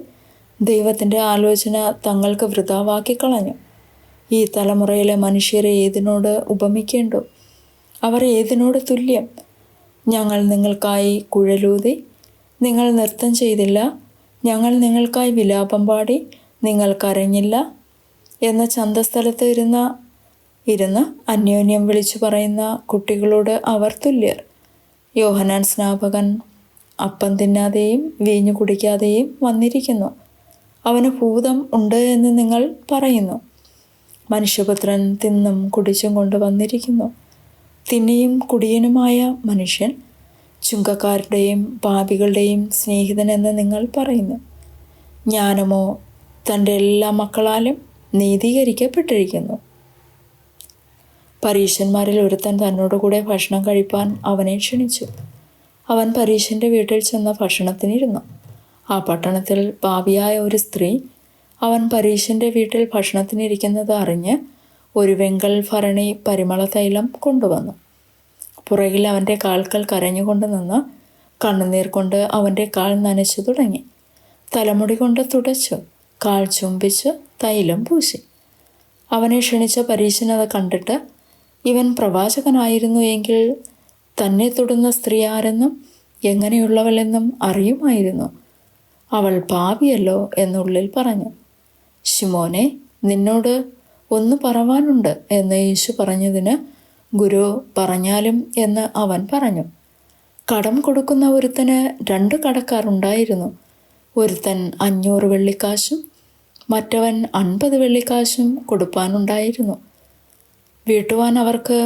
ദൈവത്തിൻ്റെ ആലോചന തങ്ങൾക്ക് വൃഥാവാക്കിക്കളഞ്ഞു. ഈ തലമുറയിലെ മനുഷ്യരെ ഏതിനോട് ഉപമിക്കേണ്ടു? അവർ ഏതിനോട് തുല്യം? ഞങ്ങൾ നിങ്ങൾക്കായി കുഴലൂതി, നിങ്ങൾ നൃത്തം ചെയ്തില്ല. ഞങ്ങൾ നിങ്ങൾക്കായി വിലാപം പാടി, നിങ്ങൾ കരഞ്ഞില്ല എന്ന ചന്തസ്ഥലത്ത് ഇരുന്ന് അന്യോന്യം വിളിച്ചു പറയുന്ന കുട്ടികളോട് അവർ തുല്യർ. യോഹന്നാൻ സ്നാപകൻ അപ്പം തിന്നാതെയും വീഞ്ഞു കുടിക്കാതെയും വന്നിരിക്കുന്നു. അവന് ഭൂതം ഉണ്ട് എന്ന് നിങ്ങൾ പറയുന്നു. മനുഷ്യപുത്രൻ തിന്നും കുടിച്ചും കൊണ്ട് വന്നിരിക്കുന്നു. തിന്നിയും കുടിയനുമായ മനുഷ്യൻ ചുങ്കക്കാരുടെയും പാപികളുടെയും സ്നേഹിതനെന്ന് നിങ്ങൾ പറയുന്നു. ജ്ഞാനമോ തൻ്റെ എല്ലാ മക്കളാലും നീതീകരിക്കപ്പെട്ടിരിക്കുന്നു. പരീശന്മാരിൽ ഒരുത്തൻ തന്നോടുകൂടെ ഭക്ഷണം കഴിപ്പാൻ അവനെ ക്ഷണിച്ചു. അവൻ പരീശൻ്റെ വീട്ടിൽ ചെന്ന് ഭക്ഷണത്തിനിരുന്നു. ആ പട്ടണത്തിൽ പാപിയായ ഒരു സ്ത്രീ അവൻ പരീശൻ്റെ വീട്ടിൽ ഭക്ഷണത്തിനിരിക്കുന്നത് അറിഞ്ഞ് ഒരു വെങ്കൽ ഭരണി പരിമള തൈലം കൊണ്ടുവന്നു. പുറകിൽ അവൻ്റെ കാൽക്കൽ കരഞ്ഞുകൊണ്ട് നിന്ന് കണ്ണുനീർ കൊണ്ട് അവൻ്റെ കാൽ നനച്ചു തുടങ്ങി. തലമുടി കൊണ്ട് തുടച്ചു, കാൽ ചുംബിച്ച് തൈലം പൂശി. അവനെ ക്ഷണിച്ച പരീശൻ അത് കണ്ടിട്ട് ഇവൻ പ്രവാചകനായിരുന്നു എങ്കിൽ തന്നെ തൊടുന്ന സ്ത്രീ ആരെന്നും എങ്ങനെയുള്ളവളെന്നും അറിയുമായിരുന്നു. അവൾ പാപിയല്ലോ എന്നുള്ളിൽ പറഞ്ഞു. ശിമോനെ, നിന്നോട് ഒന്ന് പറവാനുണ്ട് എന്ന് യേശു പറഞ്ഞതിന്, ഗുരു, പറഞ്ഞാലും എന്ന് അവൻ പറഞ്ഞു. കടം കൊടുക്കുന്ന ഒരുത്തന് 2 കടക്കാർ ഉണ്ടായിരുന്നു. ഒരുത്തൻ 500 വെള്ളിക്കാശും മറ്റവൻ 50 വെള്ളിക്കാശും കൊടുപ്പാനുണ്ടായിരുന്നു. വീട്ടുവാൻ അവർക്ക്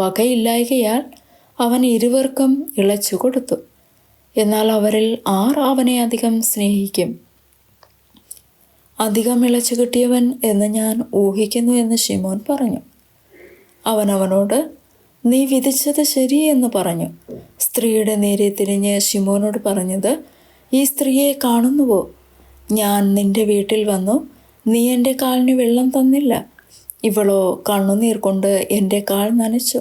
വകയില്ലായ്കയാൽ അവൻ ഇരുവർക്കും ഇളച്ചു കൊടുത്തു. എന്നാൽ അവരിൽ ആർ അവനെ അധികം സ്നേഹിക്കും? അധികം ഇളച്ചു കിട്ടിയവൻ എന്ന് ഞാൻ ഊഹിക്കുന്നു എന്ന് ശിമോൻ പറഞ്ഞു. അവൻ അവനോട്, നീ വിധിച്ചത് ശരിയെന്ന് പറഞ്ഞു. സ്ത്രീയുടെ നേരെ തിരിഞ്ഞ് ശിമോനോട് പറഞ്ഞത്, ഈ സ്ത്രീയെ കാണുന്നുവോ? ഞാൻ നിന്റെ വീട്ടിൽ വന്നു, നീ എൻ്റെ കാലിന് വെള്ളം തന്നില്ല. ഇവളോ കണ്ണുനീർ കൊണ്ട് എൻ്റെ കാൽ നനച്ചു,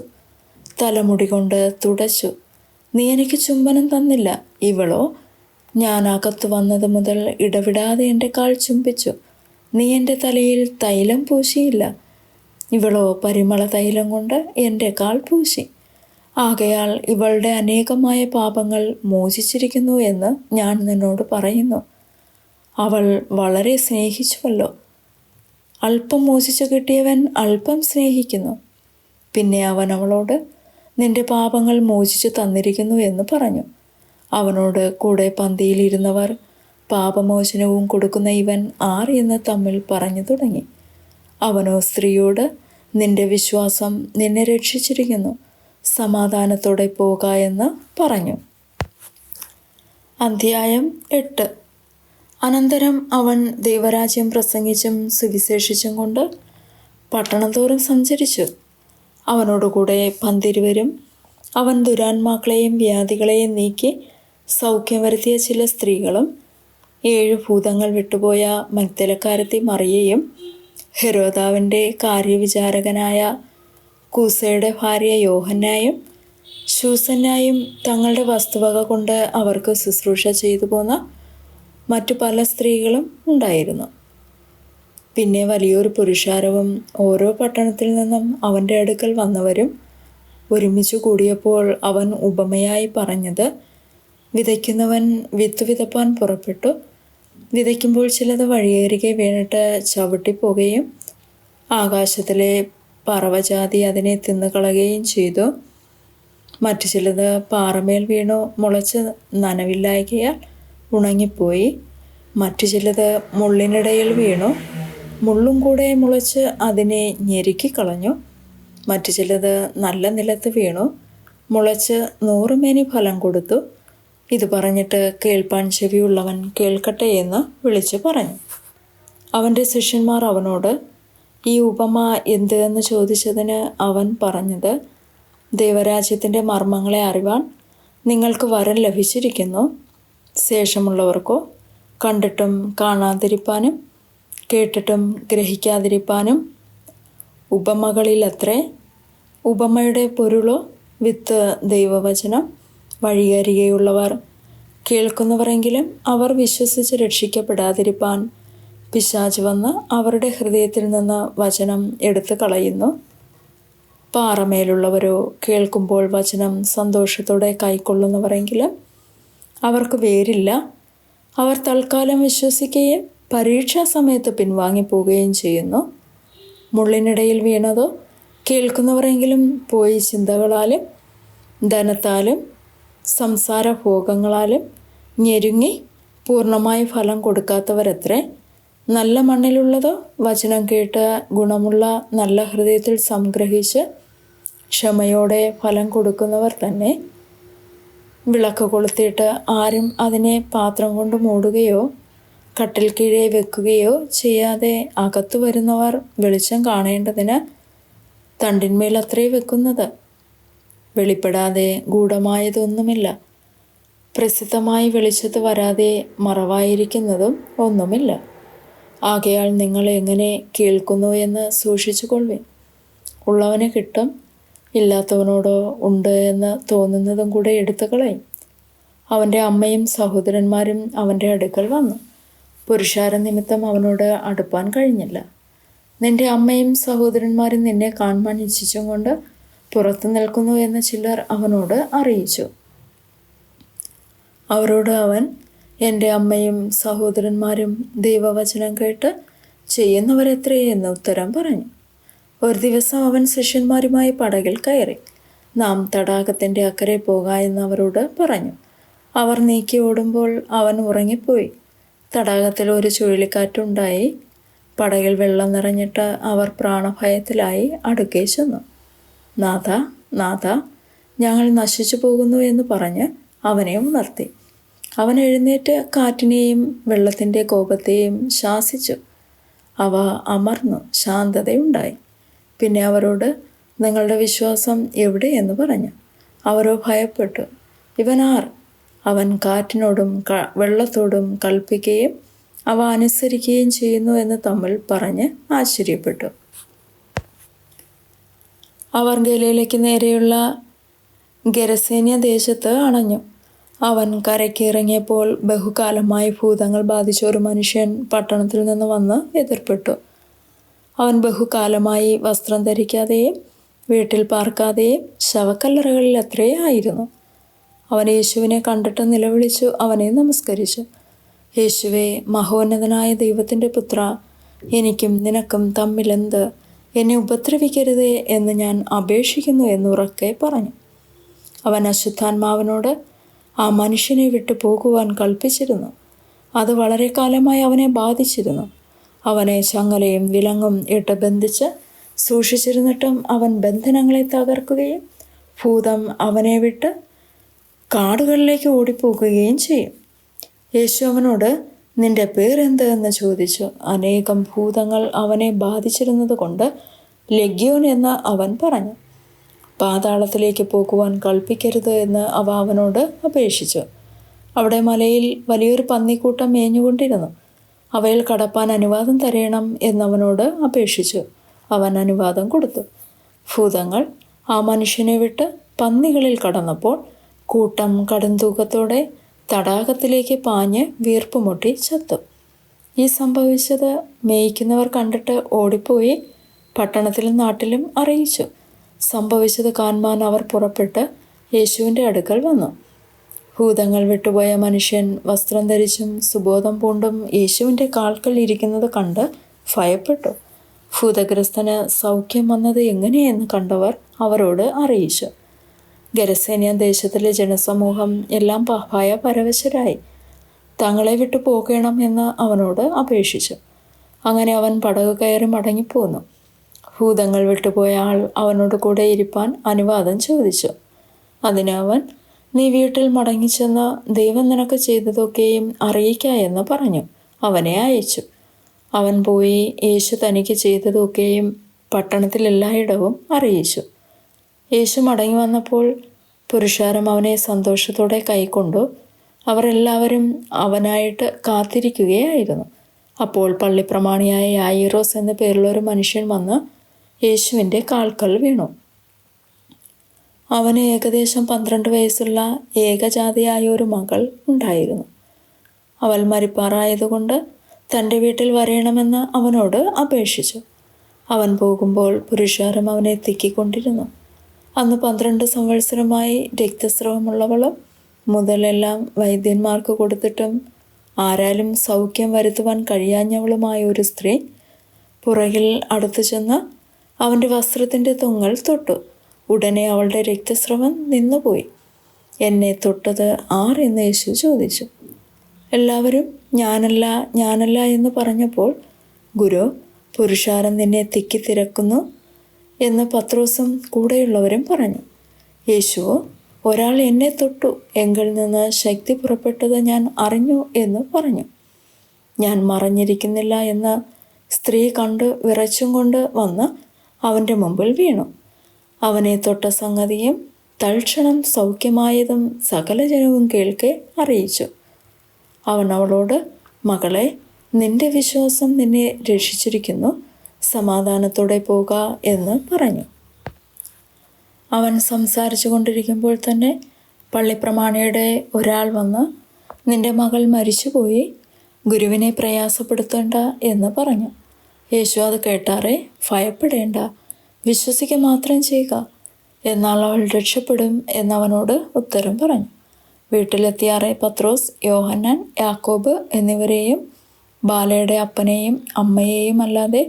തലമുടി കൊണ്ട് തുടച്ചു. നീ എനിക്ക് ചുംബനം തന്നില്ല. ഇവളോ ഞാൻ അകത്തു വന്നത് മുതൽ ഇടവിടാതെ എൻ്റെ കാൽ ചുംബിച്ചു. നീ എൻ്റെ തലയിൽ തൈലം പൂശിയില്ല. ഇവളോ പരിമള തൈലം കൊണ്ട് എൻ്റെ കാൽ പൂശി. ആകയാൽ ഇവളുടെ അനേകമായ പാപങ്ങൾ മോചിച്ചിരിക്കുന്നു എന്ന് ഞാൻ നിന്നോട് പറയുന്നു. അവൾ വളരെ സ്നേഹിച്ചുവല്ലോ. അല്പം മോചിച്ചു കിട്ടിയവൻ അല്പം സ്നേഹിക്കുന്നു. പിന്നെ അവൻ അവളോട്, നിന്റെ പാപങ്ങൾ മോചിച്ചു തന്നിരിക്കുന്നു എന്ന് പറഞ്ഞു. അവനോട് കൂടെ പന്തിയിലിരുന്നവർ, പാപമോചനവും കൊടുക്കുന്ന ഇവൻ ആർ എന്ന് തമ്മിൽ പറഞ്ഞു തുടങ്ങി. അവനോ സ്ത്രീയോട്, നിന്റെ വിശ്വാസം നിന്നെ രക്ഷിച്ചിരിക്കുന്നു, സമാധാനത്തോടെ പോക എന്ന് പറഞ്ഞു. അധ്യായം 8. അനന്തരം അവൻ ദൈവരാജ്യം പ്രസംഗിച്ചും സുവിശേഷിച്ചും കൊണ്ട് പട്ടണം തോറും സഞ്ചരിച്ചു. അവനോടുകൂടെ 12 അവൻ ദുരാത്മാക്കളെയും വ്യാധികളെയും നീക്കി സൗഖ്യം വരുത്തിയ ചില സ്ത്രീകളും 7 ഭൂതങ്ങൾ വിട്ടുപോയ മഗ്ദലക്കാരത്തി മറിയയും ഹെരോദാവിൻ്റെ കാര്യവിചാരകനായ കൂസയുടെ ഭാര്യ യോഹന്നായും ശൂസന്നായും തങ്ങളുടെ വസ്തുവക കൊണ്ട് അവർക്ക് ശുശ്രൂഷ ചെയ്തു പോന്ന മറ്റു പല സ്ത്രീകളും ഉണ്ടായിരുന്നു. പിന്നെ വലിയൊരു പുരുഷാരവും ഓരോ പട്ടണത്തിൽ നിന്നും അവൻ്റെ അടുക്കൽ വന്നവരും ഒരുമിച്ച് കൂടിയപ്പോൾ അവൻ ഉപമയായി പറഞ്ഞത്, വിതയ്ക്കുന്നവൻ വിത്ത് വിതപ്പാൻ പുറപ്പെട്ടു. വിതയ്ക്കുമ്പോൾ ചിലത് വഴിയരികെ വീണിട്ട് ചവിട്ടിപ്പോകുകയും ആകാശത്തിലെ പറവജാതി അതിനെ തിന്നുകളയുകയും ചെയ്തു. മറ്റു ചിലത് പാറമേൽ വീണു മുളച്ച് നനവില്ലായ്കയാൽ ഉണങ്ങിപ്പോയി. മറ്റു ചിലത് മുള്ളിനിടയിൽ വീണു, മുള്ളും കൂടെ മുളച്ച് അതിനെ ഞെരുക്കിക്കളഞ്ഞു. മറ്റു ചിലത് നല്ല നിലത്ത് വീണു, മുളച്ച് 100 മേനി ഫലം കൊടുത്തു. ഇത് പറഞ്ഞിട്ട് കേൾപ്പാൻ ചെവിയുള്ളവൻ കേൾക്കട്ടെ എന്ന് വിളിച്ചു പറഞ്ഞു. അവൻ്റെ ശിഷ്യന്മാർ അവനോട്, ഈ ഉപമ എന്ത് എന്ന് ചോദിച്ചതിന് അവൻ പറഞ്ഞത്, ദൈവരാജ്യത്തിൻ്റെ മർമ്മങ്ങളെ അറിവാൻ നിങ്ങൾക്ക് വരം ലഭിച്ചിരിക്കുന്നു. ശേഷമുള്ളവർക്കോ കണ്ടിട്ടും കാണാതിരിപ്പാനും കേട്ടിട്ടും ഗ്രഹിക്കാതിരിപ്പാനും. ഉപമകളിലത്രേ. ഉപമയുടെ പൊരുളോ വിത്ത് ദൈവവചനം. വഴിയരികെയുള്ളവർ കേൾക്കുന്നവരെങ്കിലും അവർ വിശ്വസിച്ച് രക്ഷിക്കപ്പെടാതിരിപ്പാൻ പിശാച് വന്ന് അവരുടെ ഹൃദയത്തിൽ നിന്ന് വചനം എടുത്തു കളയുന്നു. പാറമേലുള്ളവരോ കേൾക്കുമ്പോൾ വചനം സന്തോഷത്തോടെ കൈക്കൊള്ളുന്നവരെങ്കിലും അവർക്ക് വേരില്ല. അവർ തൽക്കാലം വിശ്വസിക്കുകയും പരീക്ഷാ സമയത്ത് പിൻവാങ്ങിപ്പോവുകയും ചെയ്യുന്നു. മുള്ളിനിടയിൽ വീണതോ കേൾക്കുന്നവരെങ്കിലും പോയി ചിന്തകളാലും ധനത്താലും സംസാരഭോഗങ്ങളാലും ഞെരുങ്ങി പൂർണ്ണമായി ഫലം കൊടുക്കാത്തവരത്രേ. നല്ല മണ്ണിലുള്ളതോ വചനം കേട്ട് ഗുണമുള്ള നല്ല ഹൃദയത്തിൽ സംഗ്രഹിച്ച് ക്ഷമയോടെ ഫലം കൊടുക്കുന്നവർ തന്നെ. വിളക്ക് കൊളുത്തിയിട്ട് ആരും അതിനെ പാത്രം കൊണ്ട് മൂടുകയോ കട്ടിൽ കീഴെ വെക്കുകയോ ചെയ്യാതെ അകത്തു വരുന്നവർ വെളിച്ചം കാണേണ്ടതിന് തണ്ടിന്മേൽ അത്രേ വെക്കുന്നത്. വെളിപ്പെടാതെ ഗൂഢമായതൊന്നുമില്ല, പ്രസിദ്ധമായി വെളിച്ചത്ത് വരാതെ മറവായിരിക്കുന്നതും ഒന്നുമില്ല. ആകയാൽ നിങ്ങൾ എങ്ങനെ കേൾക്കുന്നു എന്ന് സൂക്ഷിച്ചു കൊള്ളുവിൻ. ഉള്ളവന് കിട്ടും, ഇല്ലാത്തവനോടോ ഉണ്ട് എന്ന് തോന്നുന്നതും കൂടെ എടുത്തു കളയും. അവൻ്റെ അമ്മയും സഹോദരന്മാരും അവൻ്റെ അടുക്കൽ വന്നു. പുരുഷാര നിമിത്തം അവനോട് അടുപ്പാൻ കഴിഞ്ഞില്ല. നിന്റെ അമ്മയും സഹോദരന്മാരും നിന്നെ കാണുവാൻ ഇച്ഛിച്ചും കൊണ്ട് പുറത്തു നിൽക്കുന്നു എന്ന് ചിലർ അവനോട് അറിയിച്ചു. അവരോട് അവൻ, എൻ്റെ അമ്മയും സഹോദരന്മാരും ദൈവവചനം കേട്ട് ചെയ്യുന്നവരെത്രേ എന്ന് ഉത്തരം പറഞ്ഞു. ഒരു ദിവസം അവൻ ശിഷ്യന്മാരുമായി പടകിൽ കയറി നാം തടാകത്തിൻ്റെ അക്കരെ പോക എന്ന് അവരോട് പറഞ്ഞു. അവർ നീക്കി ഓടുമ്പോൾ അവൻ ഉറങ്ങിപ്പോയി. തടാകത്തിൽ ഒരു ചുഴലിക്കാറ്റുണ്ടായി. പടകിൽ വെള്ളം നിറഞ്ഞിട്ട് അവർ പ്രാണഭയത്തിലായി അടുക്കെ ചെന്നു. നാഥ, നാഥ, ഞങ്ങൾ നശിച്ചു പോകുന്നു എന്ന് പറഞ്ഞ് അവനെ ഉണർത്തി. അവൻ എഴുന്നേറ്റ് കാറ്റിനെയും വെള്ളത്തിൻ്റെ കോപത്തെയും ശാസിച്ചു. അവ അമർന്നു, ശാന്തതയുണ്ടായി. പിന്നെ അവരോട്, നിങ്ങളുടെ വിശ്വാസം എവിടെയെന്ന് പറഞ്ഞു. അവരോ ഭയപ്പെട്ടു. ഇവനാർ? അവൻ കാറ്റിനോടും വെള്ളത്തോടും കൽപ്പിക്കുകയും അവ അനുസരിക്കുകയും ചെയ്യുന്നു എന്ന് തമ്മിൽ പറഞ്ഞ് ആശ്ചര്യപ്പെട്ടു. അവർ ഗലീലയ്ക്ക് നേരെയുള്ള ഗെരസേന്യ ദേശത്ത് അണഞ്ഞു. അവൻ കരയ്ക്ക് ഇറങ്ങിയപ്പോൾ ബഹുകാലമായി ഭൂതങ്ങൾ ബാധിച്ച ഒരു മനുഷ്യൻ പട്ടണത്തിൽ നിന്ന് വന്ന് എതിർപ്പെട്ടു. അവൻ ബഹുകാലമായി വസ്ത്രം ധരിക്കാതെയും വീട്ടിൽ പാർക്കാതെയും ശവക്കല്ലറകളിൽ അത്രേ ആയിരുന്നു. അവൻ യേശുവിനെ കണ്ടിട്ട് നിലവിളിച്ചു അവനെ നമസ്കരിച്ചു. യേശുവേ, മഹോന്നതനായ ദൈവത്തിൻ്റെ പുത്ര, എനിക്കും നിനക്കും തമ്മിലെന്ത്? എന്നെ ഉപദ്രവിക്കരുതേ എന്ന് ഞാൻ അപേക്ഷിക്കുന്നു എന്നുറക്കെ പറഞ്ഞു. അവൻ അശുദ്ധാത്മാവിനോട് ആ മനുഷ്യനെ വിട്ടു പോകുവാൻ കൽപ്പിച്ചിരുന്നു. അത് വളരെ കാലമായി അവനെ ബാധിച്ചിരുന്നു. അവനെ ചങ്ങലയും വിലങ്ങും ഇട്ട് ബന്ധിച്ച് സൂക്ഷിച്ചിരുന്നിട്ടും അവൻ ബന്ധനങ്ങളെ തകർക്കുകയും ഭൂതം അവനെ വിട്ട് കാടുകളിലേക്ക് ഓടിപ്പോകുകയും ചെയ്യും. യേശു അവനോട്, നിന്റെ പേരെന്ത് എന്ന് ചോദിച്ചു. അനേകം ഭൂതങ്ങൾ അവനെ ബാധിച്ചിരുന്നത് കൊണ്ട് ലെഗ്യോൻ എന്ന് അവൻ പറഞ്ഞു. പാതാളത്തിലേക്ക് പോകുവാൻ കൽപ്പിക്കരുത് എന്ന് അവ അവനോട് അപേക്ഷിച്ചു. അവിടെ മലയിൽ വലിയൊരു പന്നിക്കൂട്ടം മേഞ്ഞുകൊണ്ടിരുന്നു. അവയിൽ കടപ്പാൻ അനുവാദം തരയണം എന്നവനോട് അപേക്ഷിച്ചു. അവൻ അനുവാദം കൊടുത്തു. ഭൂതങ്ങൾ ആ മനുഷ്യനെ വിട്ട് പന്നികളിൽ കടന്നപ്പോൾ കൂട്ടം കടുംതൂക്കത്തോടെ തടാകത്തിലേക്ക് പാഞ്ഞ് വീർപ്പുമുട്ടി ചത്തു. ഈ സംഭവിച്ചത് മേയ്ക്കുന്നവർ കണ്ടിട്ട് ഓടിപ്പോയി പട്ടണത്തിലും നാട്ടിലും അറിയിച്ചു. സംഭവിച്ചത് കാണുവാൻ അവർ പുറപ്പെട്ട് യേശുവിൻ്റെ അടുക്കൽ വന്നു. ഭൂതങ്ങൾ വിട്ടുപോയ മനുഷ്യൻ വസ്ത്രം ധരിച്ചും സുബോധം പൂണ്ടും യേശുവിൻ്റെ കാൽക്കൽ ഇരിക്കുന്നത് കണ്ട് ഭയപ്പെട്ടു. ഭൂതഗ്രസ്തന് സൗഖ്യം വന്നത് എങ്ങനെയെന്ന് കണ്ടവർ അവരോട് അറിയിച്ചു. ഗെരസേന്യ ദേശത്തിലെ ജനസമൂഹം എല്ലാം ഭയപരവശരായി തങ്ങളെ വിട്ടു പോകണം എന്ന് അവനോട് അപേക്ഷിച്ചു. അങ്ങനെ അവൻ പടക് കയറി മടങ്ങിപ്പോന്നു. ഭൂതങ്ങൾ വിട്ടുപോയ ആൾ അവനോട് കൂടെ ഇരിപ്പാൻ അനുവാദം ചോദിച്ചു. അതിന് അവൻ, നീ വീട്ടിൽ മടങ്ങിച്ചെന്ന് ദൈവം നിനക്ക് ചെയ്തതൊക്കെയും അറിയിക്ക എന്ന് പറഞ്ഞു അവനെ അയച്ചു. അവൻ പോയി യേശു തനിക്ക് ചെയ്തതൊക്കെയും പട്ടണത്തിൽ എല്ലായിടവും അറിയിച്ചു. യേശു മടങ്ങി വന്നപ്പോൾ പുരുഷാരം അവനെ സന്തോഷത്തോടെ കൈക്കൊണ്ടു. അവർ എല്ലാവരും അവനായിട്ട് കാത്തിരിക്കുകയായിരുന്നു. അപ്പോൾ പള്ളിപ്രമാണിയായ യായിറോസ് എന്ന പേരുള്ളൊരു മനുഷ്യൻ വന്ന് യേശുവിൻ്റെ കാൽക്കൽ വീണു. അവന് ഏകദേശം 12 വയസ്സുള്ള ഏകജാതിയായ ഒരു മകൾ ഉണ്ടായിരുന്നു. അവൾ മരിപ്പാറായതുകൊണ്ട് തൻ്റെ വീട്ടിൽ വരണമെന്ന് അവനോട് അപേക്ഷിച്ചു. അവൻ പോകുമ്പോൾ പുരുഷാരം അവനെ തിക്കിക്കൊണ്ടിരുന്നു. അന്ന് 12 സംവത്സരമായി രക്തസ്രവമുള്ളവളും മുതലെല്ലാം വൈദ്യന്മാർക്ക് കൊടുത്തിട്ടും ആരാലും സൗഖ്യം വരുത്തുവാൻ കഴിയാഞ്ഞവളുമായ ഒരു സ്ത്രീ പുറകിൽ അടുത്തു ചെന്ന് അവൻ്റെ വസ്ത്രത്തിൻ്റെ തൊങ്ങൽ തൊട്ടു. ഉടനെ അവളുടെ രക്തസ്രവം നിന്നുപോയി. എന്നെ തൊട്ടത് ആർ എന്ന് യേശു ചോദിച്ചു. എല്ലാവരും ഞാനല്ല ഞാനല്ല എന്ന് പറഞ്ഞപ്പോൾ, ഗുരു, പുരുഷാരം നിന്നെ തിക്കിത്തിരക്കുന്നു എന്ന് പത്രോസും കൂടെയുള്ളവരും പറഞ്ഞു. യേശുവോ, ഒരാൾ എന്നെ തൊട്ടു, എങ്കിൽ നിന്ന് ശക്തി പുറപ്പെട്ടത് ഞാൻ അറിഞ്ഞു എന്ന് പറഞ്ഞു. ഞാൻ മറഞ്ഞിരിക്കുന്നില്ല എന്ന് സ്ത്രീ കണ്ട് വിറച്ചും കൊണ്ട് വന്ന് അവൻ്റെ മുമ്പിൽ വീണു. അവനെ തൊട്ട സംഗതിയും തൽക്ഷണം സൗഖ്യമായതും സകല ജനവും കേൾക്കെ അറിയിച്ചു. അവൻ അവളോട്, മകളെ, നിന്റെ വിശ്വാസം നിന്നെ രക്ഷിച്ചിരിക്കുന്നു, സമാധാനത്തോടെ പോക എന്ന് പറഞ്ഞു. അവൻ സംസാരിച്ചു കൊണ്ടിരിക്കുമ്പോൾ തന്നെ പള്ളിപ്രമാണിയുടെ ഒരാൾ വന്ന്, നിന്റെ മകൾ മരിച്ചുപോയി, ഗുരുവിനെ പ്രയാസപ്പെടുത്തേണ്ട എന്ന് പറഞ്ഞു. യേശു അത് കേട്ടാറെ, ഭയപ്പെടേണ്ട, വിശ്വസിക്കുക മാത്രം ചെയ്യുക, എന്നാൽ അവൾ രക്ഷപ്പെടും എന്നവനോട് ഉത്തരം പറഞ്ഞു. വീട്ടിലെത്തിയാറെ പത്രോസ്, യോഹന്നാൻ, യാക്കോബ് എന്നിവരെയും ബാലയുടെ അപ്പനെയും അമ്മയെയും അല്ലാതെ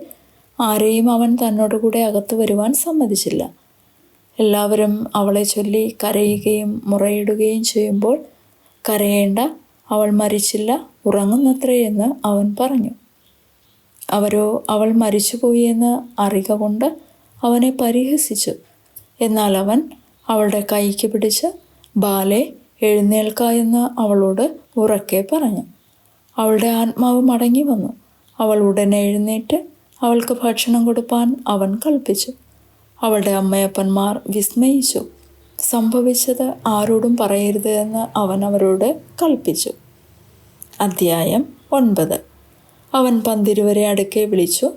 ആരെയും അവൻ തന്നോടുകൂടെ അകത്ത് വരുവാൻ സമ്മതിച്ചില്ല. എല്ലാവരും അവളെ ചൊല്ലി കരയുകയും മുറയിടുകയും ചെയ്യുമ്പോൾ, കരയേണ്ട, അവൾ മരിച്ചില്ല, ഉറങ്ങുന്നത്രേ എന്ന് അവൻ പറഞ്ഞു. അവരോ അവൾ മരിച്ചുപോയി എന്ന് അറിക കൊണ്ട് അവനെ പരിഹസിച്ചു. എന്നാൽ അവൻ അവളുടെ കൈക്ക് പിടിച്ച്, ബാലെ, എഴുന്നേൽക്ക എന്ന് അവളോട് ഉറക്കെ പറഞ്ഞു. അവളുടെ ആത്മാവ് മടങ്ങി വന്നു. അവൾ ഉടനെ എഴുന്നേറ്റ് അവൾക്ക് ഭക്ഷണം കൊടുപ്പാൻ അവൻ കൽപ്പിച്ചു. അവളുടെ അമ്മയപ്പന്മാർ വിസ്മയിച്ചു. സംഭവിച്ചത് ആരോടും പറയരുത് എന്ന് അവൻ അവരോട് കൽപ്പിച്ചു. അധ്യായം 9. അവൻ 12 അടുക്കെ വിളിച്ചു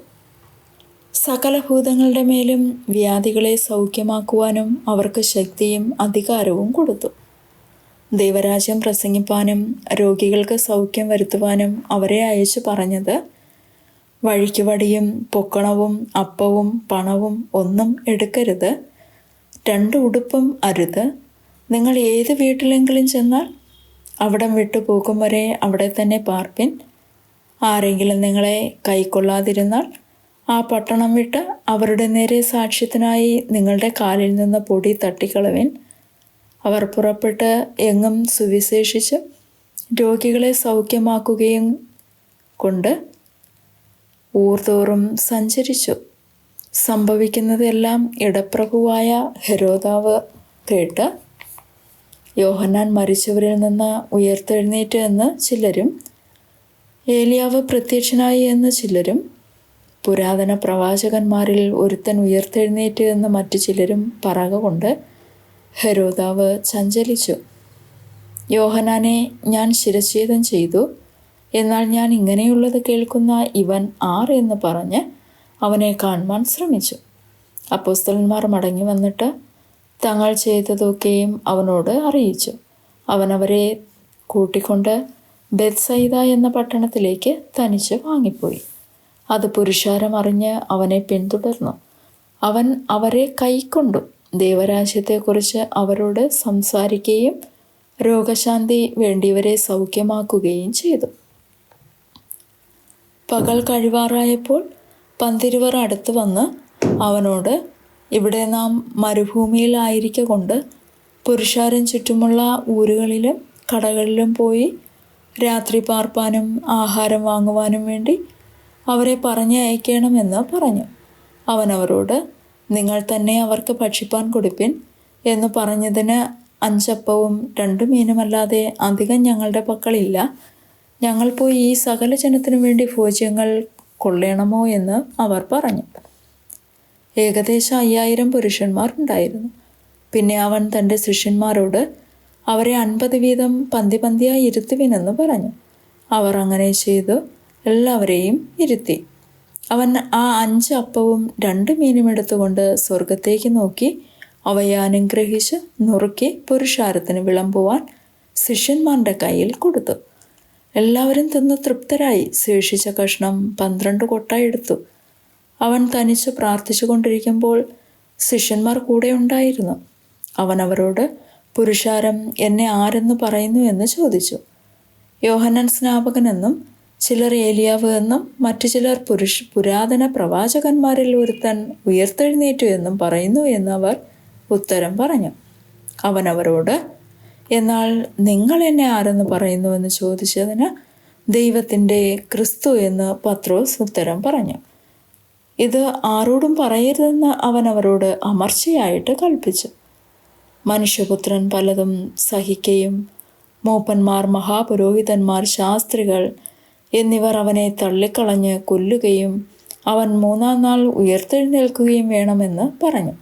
സകല ഭൂതങ്ങളുടെ മേലും വ്യാധികളെ സൗഖ്യമാക്കുവാനും അവർക്ക് ശക്തിയും അധികാരവും കൊടുത്തു. ദൈവരാജ്യം പ്രസംഗിപ്പാനും രോഗികൾക്ക് സൗഖ്യം വരുത്തുവാനും അവരെ അയച്ചു പറഞ്ഞത്, വഴിക്ക് വടിയും പൊക്കണവും അപ്പവും പണവും ഒന്നും എടുക്കരുത്, 2 ഉടുപ്പും അരുത്. നിങ്ങൾ ഏത് വീട്ടിലെങ്കിലും ചെന്നാൽ അവിടം വിട്ടു പോകും വരെ അവിടെ തന്നെ പാർപ്പിൻ. ആരെങ്കിലും നിങ്ങളെ കൈക്കൊള്ളാതിരുന്നാൽ ആ പട്ടണം വിട്ട് അവരുടെ നേരെ സാക്ഷ്യത്തിനായി നിങ്ങളുടെ കാലിൽ നിന്ന് പൊടി തട്ടിക്കളവിൻ. അവർ പുറപ്പെട്ട് എങ്ങും സുവിശേഷിച്ച് രോഗികളെ സൗഖ്യമാക്കുകയും കൊണ്ട് ഊർതോറും സഞ്ചരിച്ചു. സംഭവിക്കുന്നതെല്ലാം ഇടപ്രഭുവായ ഹെരോദാവ് കേട്ട്, യോഹന്നാൻ മരിച്ചവരിൽ നിന്ന് ഉയർത്തെഴുന്നേറ്റ് എന്ന് ചിലരും, ഏലിയാവ് പ്രത്യക്ഷനായി എന്ന് ചിലരും, പുരാതന പ്രവാചകന്മാരിൽ ഒരുത്തൻ ഉയർത്തെഴുന്നേറ്റ് എന്ന് മറ്റു ചിലരും പറക കൊണ്ട് ഹെരോദാവ് ചഞ്ചലിച്ചു. യോഹന്നാനെ ഞാൻ ശിരച്ഛേദം ചെയ്തു, എന്നാൽ ഞാൻ ഇങ്ങനെയുള്ളത് കേൾക്കുന്ന ഇവൻ ആർ എന്ന് പറഞ്ഞ് അവനെ കാണുവാൻ ശ്രമിച്ചു. അപ്പോസ്തലന്മാർ മടങ്ങി വന്നിട്ട് തങ്ങൾ ചെയ്തതൊക്കെയും അവനോട് അറിയിച്ചു. അവൻ അവരെ കൂട്ടിക്കൊണ്ട് ബെത്സയിദ എന്ന പട്ടണത്തിലേക്ക് തനിച്ച് വാങ്ങിപ്പോയി. അത് പുരുഷാരം അറിഞ്ഞ് അവനെ പിന്തുടർന്നു. അവൻ അവരെ കൈക്കൊണ്ടു ദൈവരാജ്യത്തെക്കുറിച്ച് അവരോട് സംസാരിക്കുകയും രോഗശാന്തി വേണ്ടിയവരെ സൗഖ്യമാക്കുകയും ചെയ്തു. പകൽ കഴിവാറായപ്പോൾ 12 അടുത്ത് വന്ന് അവനോട്, ഇവിടെ നാം മരുഭൂമിയിലായിരിക്കൊണ്ട് പുരുഷാരം ചുറ്റുമുള്ള ഊരുകളിലും കടകളിലും പോയി രാത്രി പാർപ്പാനും ആഹാരം വാങ്ങുവാനും വേണ്ടി അവരെ പറഞ്ഞയക്കണമെന്ന് പറഞ്ഞു. അവൻ അവരോട്, നിങ്ങൾ തന്നെ അവർക്ക് ഭക്ഷിപ്പാൻ കൊടുപ്പിൻ എന്ന് പറഞ്ഞതിന് 5 അപ്പവും 2 മീനുമല്ലാതെ അധികം ഞങ്ങളുടെ പക്കലില്ല. ഞങ്ങൾ പോയി ഈ സകല ജനത്തിനു വേണ്ടി ഭോജ്യങ്ങൾ കൊള്ളണമോ എന്ന് അവർ പറഞ്ഞു. ഏകദേശം 5000 പുരുഷന്മാർ ഉണ്ടായിരുന്നു. പിന്നെ അവൻ തൻ്റെ ശിഷ്യന്മാരോട്, അവരെ 50 വീതം പന്തിയായി ഇരുത്തുവിനെന്ന് പറഞ്ഞു. അവർ അങ്ങനെ ചെയ്തു എല്ലാവരെയും ഇരുത്തി. അവൻ ആ 5 അപ്പവും 2 മീനും എടുത്തുകൊണ്ട് സ്വർഗത്തേക്ക് നോക്കി അവയെ അനുഗ്രഹിച്ച് നുറുക്കി പുരുഷാരത്തിന് വിളമ്പുവാൻ ശിഷ്യന്മാരുടെ കയ്യിൽ കൊടുത്തു. എല്ലാവരും തിന്ന് തൃപ്തരായി. ശേഷിച്ച കഷ്ണം 12 കൊട്ട എടുത്തു. അവൻ തനിച്ച് പ്രാർത്ഥിച്ചു കൊണ്ടിരിക്കുമ്പോൾ ശിഷ്യന്മാർ കൂടെ ഉണ്ടായിരുന്നു. അവൻ അവരോട്, പുരുഷാരം എന്നെ ആരെന്ന് പറയുന്നു എന്ന് ചോദിച്ചു. യോഹന്നാൻ സ്നാപകനെന്നും ചിലർ ഏലിയാവ് എന്നും മറ്റു ചിലർ പുരാതന പ്രവാചകന്മാരിൽ ഒരുത്തൻ ഉയർത്തെഴുന്നേറ്റു എന്നും പറയുന്നു എന്നവർ ഉത്തരം പറഞ്ഞു. അവൻ അവരോട്, എന്നാൽ നിങ്ങൾ എന്നെ ആരെന്ന് പറയുന്നു എന്ന് ചോദിച്ചതിന് ദൈവത്തിൻ്റെ ക്രിസ്തു എന്ന് പത്രോസ് ഉത്തരം പറഞ്ഞു. ഇത് ആരോടും പറയരുതെന്ന് അവൻ അവരോട് അമർച്ചയായിട്ട് കൽപ്പിച്ചു. മനുഷ്യപുത്രൻ പലതും സഹിക്കുകയും മൂപ്പന്മാർ, മഹാപുരോഹിതന്മാർ, ശാസ്ത്രികൾ എന്നിവർ അവനെ തള്ളിക്കളഞ്ഞ് കൊല്ലുകയും അവൻ 3-ാം നാൾ ഉയർത്തെഴുന്നേൽക്കുകയും വേണമെന്ന് പറഞ്ഞു.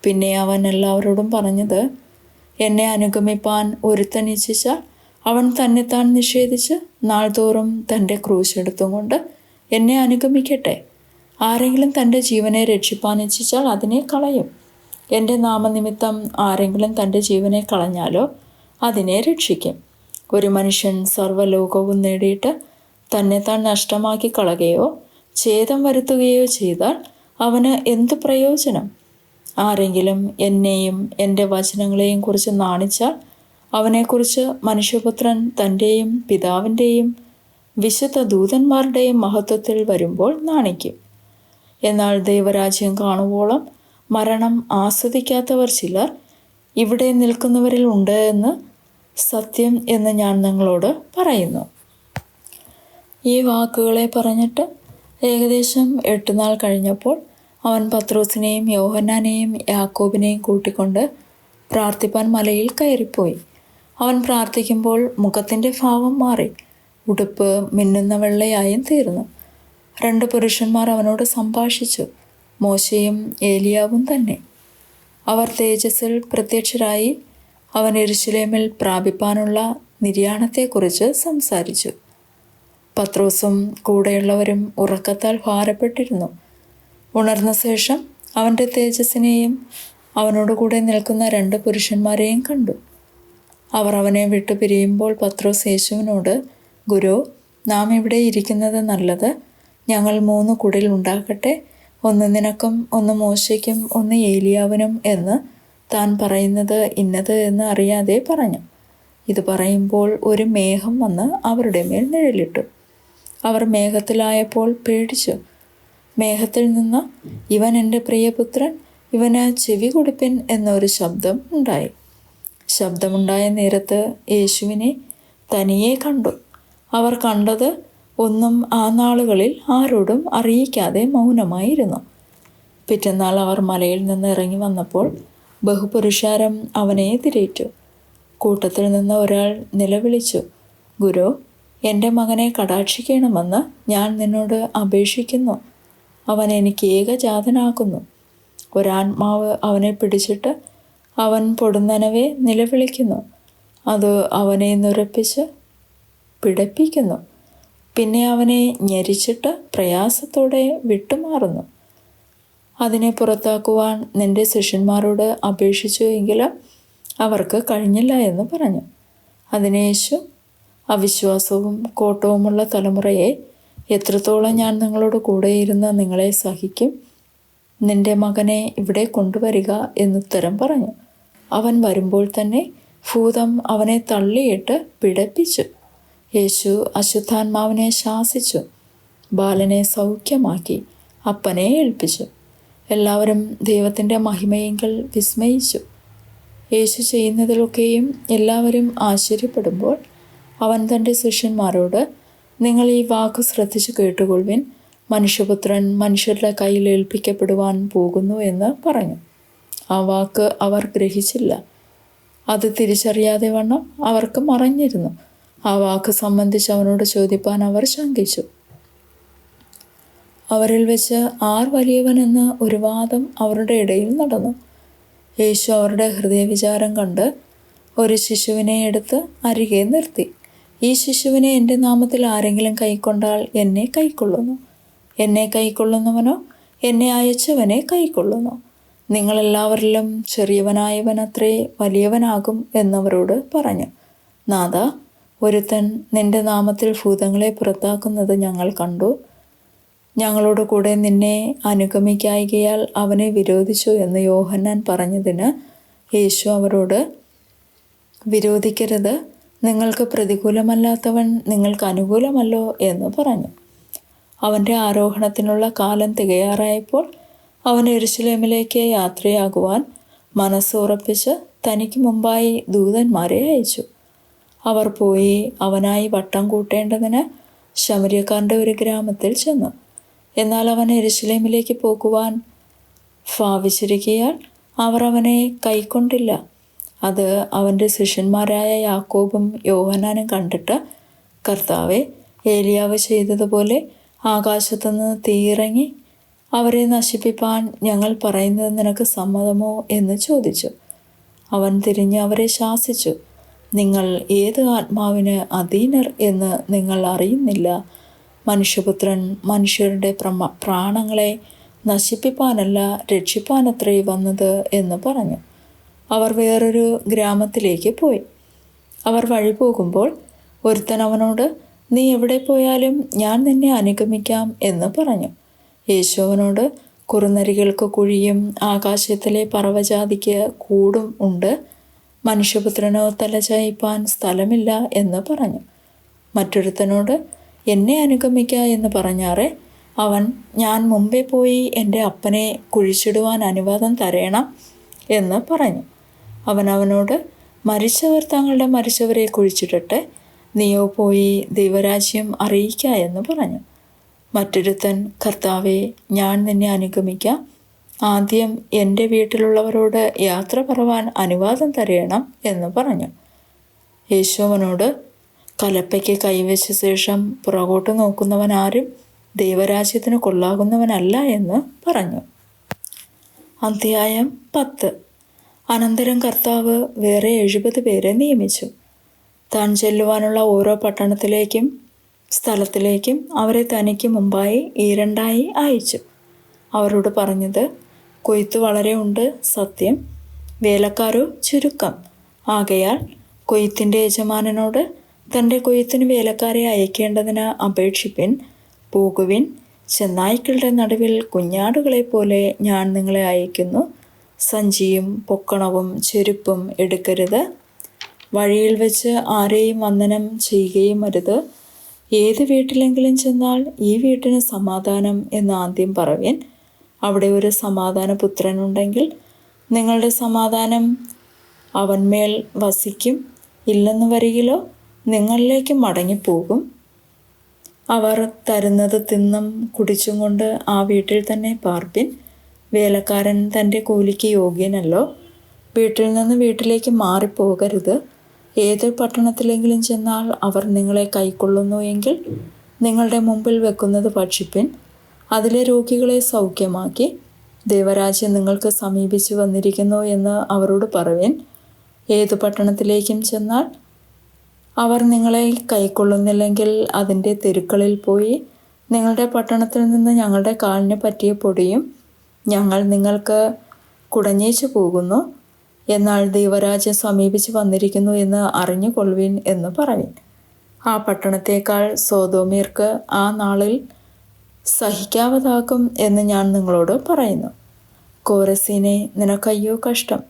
പിന്നെ അവൻ എല്ലാവരോടും പറഞ്ഞത്, എന്നെ അനുഗമിപ്പാൻ ഒരുത്തൻ ഇച്ഛിച്ചാൽ അവൻ തന്നെത്താൻ നിഷേധിച്ച് നാൾതോറും തൻ്റെ ക്രൂശെടുത്തും കൊണ്ട് എന്നെ അനുഗമിക്കട്ടെ. ആരെങ്കിലും തൻ്റെ ജീവനെ രക്ഷിപ്പാൻ ഇച്ഛിച്ചാൽ അതിനെ കളയും. എൻ്റെ നാമനിമിത്തം ആരെങ്കിലും തൻ്റെ ജീവനെ കളഞ്ഞാലോ അതിനെ രക്ഷിക്കും. ഒരു മനുഷ്യൻ സർവ്വലോകവും നേടിയിട്ട് തന്നെത്താൻ നഷ്ടമാക്കി കളയുകയോ ഛേദം വരുത്തുകയോ ചെയ്താൽ അവന് എന്തു പ്രയോജനം? ആരെങ്കിലും എന്നെയും എൻ്റെ വചനങ്ങളെയും കുറിച്ച് നാണിച്ചാൽ അവനെക്കുറിച്ച് മനുഷ്യപുത്രൻ തൻ്റെയും പിതാവിൻ്റെയും വിശുദ്ധ ദൂതന്മാരുടെയും മഹത്വത്തിൽ വരുമ്പോൾ നാണിക്കും. എന്നാൽ ദൈവരാജ്യം കാണുവോളം മരണം ആസ്വദിക്കാത്തവർ ചിലർ ഇവിടെ നിൽക്കുന്നവരിൽ ഉണ്ട് എന്ന് സത്യം എന്ന് ഞാൻ നിങ്ങളോട് പറയുന്നു. ഈ വാക്കുകളെ പറഞ്ഞിട്ട് ഏകദേശം 8 നാൾ കഴിഞ്ഞപ്പോൾ അവൻ പത്രോസിനെയും യോഹന്നാനെയും യാക്കോബിനെയും കൂട്ടിക്കൊണ്ട് പ്രാർത്ഥിപ്പാൻ മലയിൽ കയറിപ്പോയി. അവൻ പ്രാർത്ഥിക്കുമ്പോൾ മുഖത്തിൻ്റെ ഭാവം മാറി, ഉടുപ്പ് മിന്നുന്ന വെള്ളയായും തീർന്നു. 2 പുരുഷന്മാർ അവനോട് സംഭാഷിച്ചു, മോശയും ഏലിയാവും തന്നെ. അവർ തേജസ്സിൽ പ്രത്യക്ഷരായി അവൻ യെരൂശലേമിൽ പ്രാപിപ്പാനുള്ള നിര്യാണത്തെക്കുറിച്ച് സംസാരിച്ചു. പത്രോസും കൂടെയുള്ളവരും ഉറക്കത്താൽ ഭാരപ്പെട്ടിരുന്നു. ഉണർന്ന ശേഷം അവൻ്റെ തേജസ്സിനെയും അവനോടുകൂടെ നിൽക്കുന്ന 2 പുരുഷന്മാരെയും കണ്ടു. അവർ അവനെ വിട്ടു പിരിയുമ്പോൾ പത്രോസ് യേശുവിനോട്, ഗുരു, നാം ഇവിടെ ഇരിക്കുന്നത് നല്ലത്. ഞങ്ങൾ 3 കുടിൽ ഉണ്ടാക്കട്ടെ, ഒന്ന് നിനക്കും ഒന്ന് മോശയ്ക്കും ഒന്ന് ഏലിയാവിനും എന്ന് താൻ പറയുന്നത് ഇന്നത് എന്ന് അറിയാതെ പറഞ്ഞു. ഇത് പറയുമ്പോൾ ഒരു മേഘം വന്ന് അവരുടെ മേൽ നിഴലിട്ടു. അവർ മേഘത്തിലായപ്പോൾ പേടിച്ചു. മേഘത്തിൽ നിന്ന്, ഇവൻ എൻ്റെ പ്രിയപുത്രൻ, ഇവന് ചെവി കൊടുപ്പിൻ എന്നൊരു ശബ്ദം ഉണ്ടായി. ശബ്ദമുണ്ടായ നേരത്ത് യേശുവിനെ തനിയെ കണ്ടു. അവർ കണ്ടത് ഒന്നും ആ നാളുകളിൽ ആരോടും അറിയിക്കാതെ മൗനമായിരുന്നു. പിറ്റന്നാൾ അവർ മലയിൽ നിന്ന് ഇറങ്ങി വന്നപ്പോൾ ബഹുപുരുഷാരം അവനെ എതിരേറ്റു. കൂട്ടത്തിൽ നിന്ന് ഒരാൾ നിലവിളിച്ചു, ഗുരു, എൻ്റെ മകനെ കടാക്ഷിക്കണമെന്ന് ഞാൻ നിന്നോട് അപേക്ഷിക്കുന്നു. അവൻ എനിക്ക് ഏകജാതനാക്കുന്നു. ഒരാത്മാവ് അവനെ പിടിച്ചിട്ട് അവൻ പൊടുന്നനവെ നിലവിളിക്കുന്നു. അത് അവനെ നുരപ്പിച്ച് പിടപ്പിക്കുന്നു. പിന്നെ അവനെ ഞെരിച്ചിട്ട് പ്രയാസത്തോടെ വിട്ടുമാറുന്നു. അതിനെ പുറത്താക്കുവാൻ നിൻ്റെ ശിഷ്യന്മാരോട് അപേക്ഷിച്ചു, എങ്കിലും അവർക്ക് കഴിഞ്ഞില്ല എന്ന് പറഞ്ഞു. അതിന് യേശു, അവിശ്വാസവും കോട്ടവുമുള്ള തലമുറയെ, എത്രത്തോളം ഞാൻ നിങ്ങളോട് കൂടെയിരുന്ന് നിങ്ങളെ സഹിക്കും? നിൻ്റെ മകനെ ഇവിടെ കൊണ്ടുവരിക എന്നുത്തരം പറഞ്ഞു. അവൻ വരുമ്പോൾ തന്നെ ഭൂതം അവനെ തള്ളിയിട്ട് പിടപ്പിച്ചു. യേശു അശുദ്ധാത്മാവിനെ ശാസിച്ചു, ബാലനെ സൗഖ്യമാക്കി അപ്പനെ ഏൽപ്പിച്ചു. എല്ലാവരും ദൈവത്തിൻ്റെ മഹിമയെങ്കിൽ വിസ്മയിച്ചു. യേശു ചെയ്യുന്നതിലൊക്കെയും എല്ലാവരും ആശ്ചര്യപ്പെടുമ്പോൾ അവൻ തൻ്റെ ശിഷ്യന്മാരോട്, നിങ്ങൾ ഈ വാക്ക് ശ്രദ്ധിച്ചു കേട്ടുകൊള്ളുവിൻ. മനുഷ്യപുത്രൻ മനുഷ്യരുടെ കയ്യിൽ ഏൽപ്പിക്കപ്പെടുവാൻ പോകുന്നു എന്ന് പറഞ്ഞു. ആ വാക്ക് അവർ ഗ്രഹിച്ചില്ല. അത് തിരിച്ചറിയാതെ വണ്ണം അവർക്ക് മറഞ്ഞിരുന്നു. ആ വാക്ക് സംബന്ധിച്ച് അവനോട് ചോദിപ്പാൻ അവർ ശങ്കിച്ചു. അവരിൽ വെച്ച് ആർ വലിയവനെന്ന് ഒരു വാദം അവരുടെ ഇടയിൽ നടന്നു. യേശു അവരുടെ ഹൃദയവിചാരം കണ്ട് ഒരു ശിശുവിനെ എടുത്ത് അരികെ നിർത്തി. ഈ ശിശുവിനെ എൻ്റെ നാമത്തിൽ ആരെങ്കിലും കൈക്കൊണ്ടാൽ എന്നെ കൈക്കൊള്ളുന്നു. എന്നെ കൈക്കൊള്ളുന്നവനോ എന്നെ അയച്ചവനെ കൈക്കൊള്ളുന്നു. നിങ്ങളെല്ലാവരിലും ചെറിയവനായവൻ അത്രേ വലിയവനാകും എന്നവരോട് പറഞ്ഞു. നാഥ, ഒരുത്തൻ നിൻ്റെ നാമത്തിൽ ഭൂതങ്ങളെ പുറത്താക്കുന്നത് ഞങ്ങൾ കണ്ടു. ഞങ്ങളോട് കൂടെ നിന്നെ അനുഗമിക്കായികയാൽ അവനെ വിരോധിച്ചു എന്ന് യോഹന്നാൻ പറഞ്ഞതിന് യേശു അവരോട്, വിരോധിക്കരുത്, നിങ്ങൾക്ക് പ്രതികൂലമല്ലാത്തവൻ നിങ്ങൾക്ക് അനുകൂലമല്ലോ എന്ന് പറഞ്ഞു. അവൻ്റെ ആരോഹണത്തിനുള്ള കാലം തികയാറായപ്പോൾ അവൻ യെരൂശലേമിലേക്ക് യാത്രയാകുവാൻ മനസ്സുറപ്പിച്ച് തനിക്ക് മുമ്പായി ദൂതന്മാരെ അയച്ചു. അവർ പോയി അവനായി വട്ടം കൂട്ടേണ്ടതിന് ശമര്യക്കാരുടെ ഒരു ഗ്രാമത്തിൽ ചെന്നു. എന്നാൽ അവൻ യെരൂശലേമിലേക്ക് പോകുവാൻ ഭാവിച്ചിരിക്കയാൽ അവർ അവനെ കൈക്കൊണ്ടില്ല. അത് അവൻ്റെ ശിഷ്യന്മാരായ യാക്കോബും യോഹന്നാനും കണ്ടിട്ട്, കർത്താവേ, ഏലിയാവ് ചെയ്തതുപോലെ ആകാശത്തുനിന്ന് തീയിറങ്ങി അവരെ നശിപ്പിപ്പാൻ ഞങ്ങൾ പറയുന്നത് നിനക്ക് സമ്മതമോ എന്ന് ചോദിച്ചു. അവൻ തിരിഞ്ഞ് അവരെ ശാസിച്ചു, നിങ്ങൾ ഏത് ആത്മാവിന് അധീനർ എന്ന് നിങ്ങൾ അറിയുന്നില്ല. മനുഷ്യപുത്രൻ മനുഷ്യരുടെ പ്രാണങ്ങളെ നശിപ്പിപ്പാനല്ല രക്ഷിപ്പാനത്രേ വന്നത് എന്ന് പറഞ്ഞു. അവർ വേറൊരു ഗ്രാമത്തിലേക്ക് പോയി. അവർ വഴി പോകുമ്പോൾ ഒരുത്തൻ അവനോട്, നീ എവിടെ പോയാലും ഞാൻ നിന്നെ അനുഗമിക്കാം എന്ന് പറഞ്ഞു. യേശു അവനോട്, കുറുനരികൾക്ക് കുഴിയും ആകാശത്തിലെ പറവജാതിക്ക് കൂടും ഉണ്ട്, മനുഷ്യപുത്രനോ തലചായിപ്പാൻ സ്ഥലമില്ല എന്ന് പറഞ്ഞു. മറ്റൊരുത്തനോട്, എന്നെ അനുഗമിക്ക എന്ന് പറഞ്ഞാറെ അവൻ, ഞാൻ മുമ്പേ പോയി എൻ്റെ അപ്പനെ കുഴിച്ചിടുവാൻ അനുവാദം തരേണം എന്ന് പറഞ്ഞു. അവൻ അവനോട്, മരിച്ചവർ തങ്ങളുടെ മരിച്ചവരെ കുഴിച്ചിടട്ടെ, നീയോ പോയി ദൈവരാജ്യം അറിയിക്ക എന്ന് പറഞ്ഞു. മറ്റൊരുത്തൻ, കർത്താവേ, ഞാൻ നിന്നെ അനുഗമിക്കാം, ആദ്യം എൻ്റെ വീട്ടിലുള്ളവരോട് യാത്ര പറവാൻ അനുവാദം തരയണം എന്ന് പറഞ്ഞു. യേശു അവനോട്, കലപ്പയ്ക്ക് കൈവച്ച ശേഷം പുറകോട്ട് നോക്കുന്നവൻ ആരും ദൈവരാജ്യത്തിന് കൊള്ളാകുന്നവനല്ല എന്ന് പറഞ്ഞു. അധ്യായം 10. അനന്തരം കർത്താവ് വേറെ 70 പേരെ നിയമിച്ചു. താൻ ചെല്ലുവാനുള്ള ഓരോ പട്ടണത്തിലേക്കും സ്ഥലത്തിലേക്കും അവരെ തനിക്ക് മുമ്പായി ഈരണ്ടായി അയച്ചു. അവരോട് പറഞ്ഞത്, കൊയ്ത്ത് വളരെ ഉണ്ട്, സത്യം, വേലക്കാരോ ചുരുക്കം. ആകയാൽ കൊയ്ത്തിൻ്റെ യജമാനനോട് തൻ്റെ കൊയ്ത്തിന് വേലക്കാരെ അയക്കേണ്ടതിന് അപേക്ഷിപ്പിൻ. പോകുവിൻ, ചെന്നായ്ക്കളുടെ നടുവിൽ കുഞ്ഞാടുകളെപ്പോലെ ഞാൻ നിങ്ങളെ അയക്കുന്നു. സഞ്ചിയും പൊക്കണവും ചെരുപ്പും എടുക്കരുത്. വഴിയിൽ വെച്ച് ആരെയും വന്ദനം ചെയ്യുകയും അരുത്. ഏത് വീട്ടിലെങ്കിലും ചെന്നാൽ ഈ വീട്ടിന് സമാധാനം എന്ന് ആദ്യം പറവിൻ. അവിടെ ഒരു സമാധാന പുത്രനുണ്ടെങ്കിൽ നിങ്ങളുടെ സമാധാനം അവന്മേൽ വസിക്കും. ഇല്ലെന്ന് വരികിലോ നിങ്ങളിലേക്ക് മടങ്ങിപ്പോകും. അവർ തരുന്നത് തിന്നും കുടിച്ചും കൊണ്ട് ആ വീട്ടിൽ തന്നെ പാർപ്പിൻ. വേലക്കാരൻ തൻ്റെ കൂലിക്ക് യോഗ്യനല്ലോ. വീട്ടിൽ നിന്ന് വീട്ടിലേക്ക് മാറിപ്പോകരുത്. ഏത് പട്ടണത്തിലെങ്കിലും ചെന്നാൽ അവർ നിങ്ങളെ കൈക്കൊള്ളുന്നു എങ്കിൽ നിങ്ങളുടെ മുമ്പിൽ വെക്കുന്നത് ഭക്ഷിപ്പിൻ. അതിലെ രോഗികളെ സൗഖ്യമാക്കി, ദൈവരാജ്യം നിങ്ങൾക്ക് സമീപിച്ചു വന്നിരിക്കുന്നു എന്ന് അവരോട് പറയുവിൻ. ഏതു പട്ടണത്തിലേക്കും ചെന്നാൽ അവർ നിങ്ങളെ കൈക്കൊള്ളുന്നില്ലെങ്കിൽ അതിൻ്റെ തെരുക്കളിൽ പോയി, നിങ്ങളുടെ പട്ടണത്തിൽ നിന്ന് ഞങ്ങളുടെ കാലിന് പറ്റിയ പൊടിയും ഞങ്ങൾ നിങ്ങൾക്ക് കുടഞ്ഞേച്ചു പോകുന്നു, എന്നാൽ ദൈവരാജ്യം സമീപിച്ച് വന്നിരിക്കുന്നു എന്ന് അറിഞ്ഞുകൊള്ളുവിൻ എന്ന് പറവിൻ. ആ പട്ടണത്തേക്കാൾ സോദോമ്യർക്ക് ആ നാളിൽ സഹിക്കാവതാക്കും എന്ന് ഞാൻ നിങ്ങളോട് പറയുന്നു. കോരസീനെ, നിനക്ക് അയ്യോ കഷ്ടം!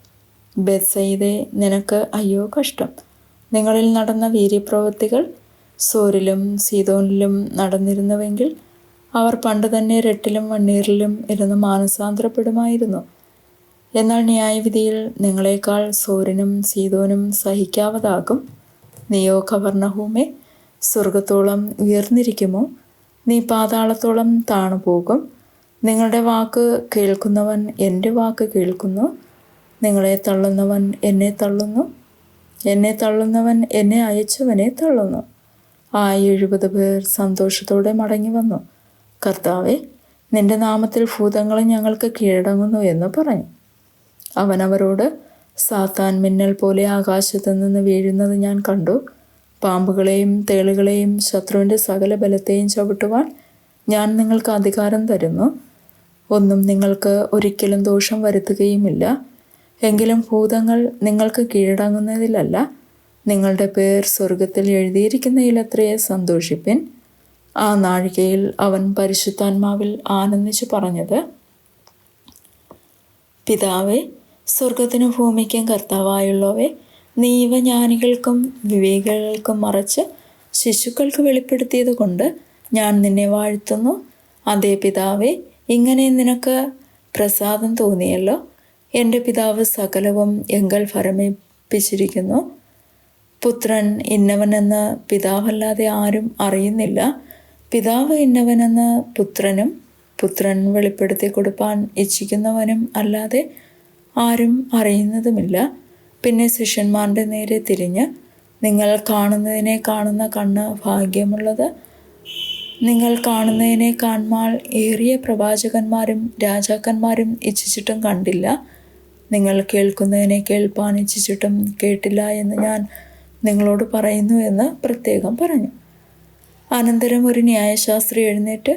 ബേത്സയിദേ, നിനക്ക് അയ്യോ കഷ്ടം! നിങ്ങളിൽ നടന്ന വീര്യപ്രവൃത്തികൾ സോരിലും സീദോനിലും നടന്നിരുന്നുവെങ്കിൽ അവർ പണ്ട് തന്നെ രട്ടിലും വണ്ണീറിലും ഇരുന്ന് മാനസാന്തരപ്പെടുമായിരുന്നു. എന്നാൽ ന്യായവിധിയിൽ നിങ്ങളെക്കാൾ സോരിനും സീദോനും സഹിക്കാവതാകും. നീയോ കവർണ്ണഹൂമേ, സ്വർഗത്തോളം ഉയർന്നിരിക്കുമോ? നീ പാതാളത്തോളം താണുപോകും. നിങ്ങളുടെ വാക്ക് കേൾക്കുന്നവൻ എൻ്റെ വാക്ക് കേൾക്കുന്നു. നിങ്ങളെ തള്ളുന്നവൻ എന്നെ തള്ളുന്നു. എന്നെ തള്ളുന്നവൻ എന്നെ അയച്ചവനെ തള്ളുന്നു. ആ 70 പേർ സന്തോഷത്തോടെ മടങ്ങി വന്നു. കർത്താവേ, നിന്റെ നാമത്തിൽ ഭൂതങ്ങളെ ഞങ്ങൾക്ക് കീഴടങ്ങുന്നു എന്ന് പറഞ്ഞു. അവൻ അവരോട്, സാത്താൻ മിന്നൽ പോലെ ആകാശത്തു നിന്ന് വീഴുന്നത് ഞാൻ കണ്ടു. പാമ്പുകളെയും തേളുകളെയും ശത്രുവിൻ്റെ സകല ബലത്തെയും ചവിട്ടുവാൻ ഞാൻ നിങ്ങൾക്ക് അധികാരം തരുന്നു. ഒന്നും നിങ്ങൾക്ക് ഒരിക്കലും ദോഷം വരുത്തുകയുമില്ല. എങ്കിലും ഭൂതങ്ങൾ നിങ്ങൾക്ക് കീഴടങ്ങുന്നതിലല്ല, നിങ്ങളുടെ പേർ സ്വർഗത്തിൽ എഴുതിയിരിക്കുന്നതിലത്രേ സന്തോഷിപ്പിൻ. ആ നാഴികയിൽ അവൻ പരിശുദ്ധാത്മാവിൽ ആനന്ദിച്ചു പറഞ്ഞത്, പിതാവേ, സ്വർഗത്തിനും ഭൂമിക്കും കർത്താവായുള്ളവേ, നീ ഇവ ജ്ഞാനികൾക്കും വിവേകികൾക്കും മറച്ച് ശിശുക്കൾക്ക് വെളിപ്പെടുത്തിയത് കൊണ്ട് ഞാൻ നിന്നെ വാഴ്ത്തുന്നു. അതേ പിതാവേ, ഇങ്ങനെ നിനക്ക് പ്രസാദം തോന്നിയല്ലോ. എൻ്റെ പിതാവ് സകലവും എങ്കൽ ഫലമേൽപ്പിച്ചിരിക്കുന്നു. പുത്രൻ ഇന്നവനെന്ന് പിതാവല്ലാതെ ആരും അറിയുന്നില്ല. പിതാവ് ഇന്നവനെന്ന് പുത്രനും പുത്രൻ വെളിപ്പെടുത്തി കൊടുപ്പാൻ ഇച്ഛിക്കുന്നവനും അല്ലാതെ ആരും അറിയുന്നതുമില്ല. പിന്നെ ശിഷ്യന്മാരുടെ നേരെ തിരിഞ്ഞ്, നിങ്ങൾ കാണുന്നതിനെ കാണുന്ന കണ്ണ് ഭാഗ്യമുള്ളത്. നിങ്ങൾ കാണുന്നതിനെ കാൺമാൾ ഏറിയ പ്രവാചകന്മാരും രാജാക്കന്മാരും ഇച്ഛിച്ചിട്ടും കണ്ടില്ല, നിങ്ങൾ കേൾക്കുന്നതിനെ കേൾപ്പാൻ ഇച്ഛിച്ചിട്ടും കേട്ടില്ല എന്ന് ഞാൻ നിങ്ങളോട് പറയുന്നു എന്ന് പ്രത്യേകം പറഞ്ഞു. അനന്തരം ഒരു ന്യായശാസ്ത്രി എഴുന്നേറ്റ്,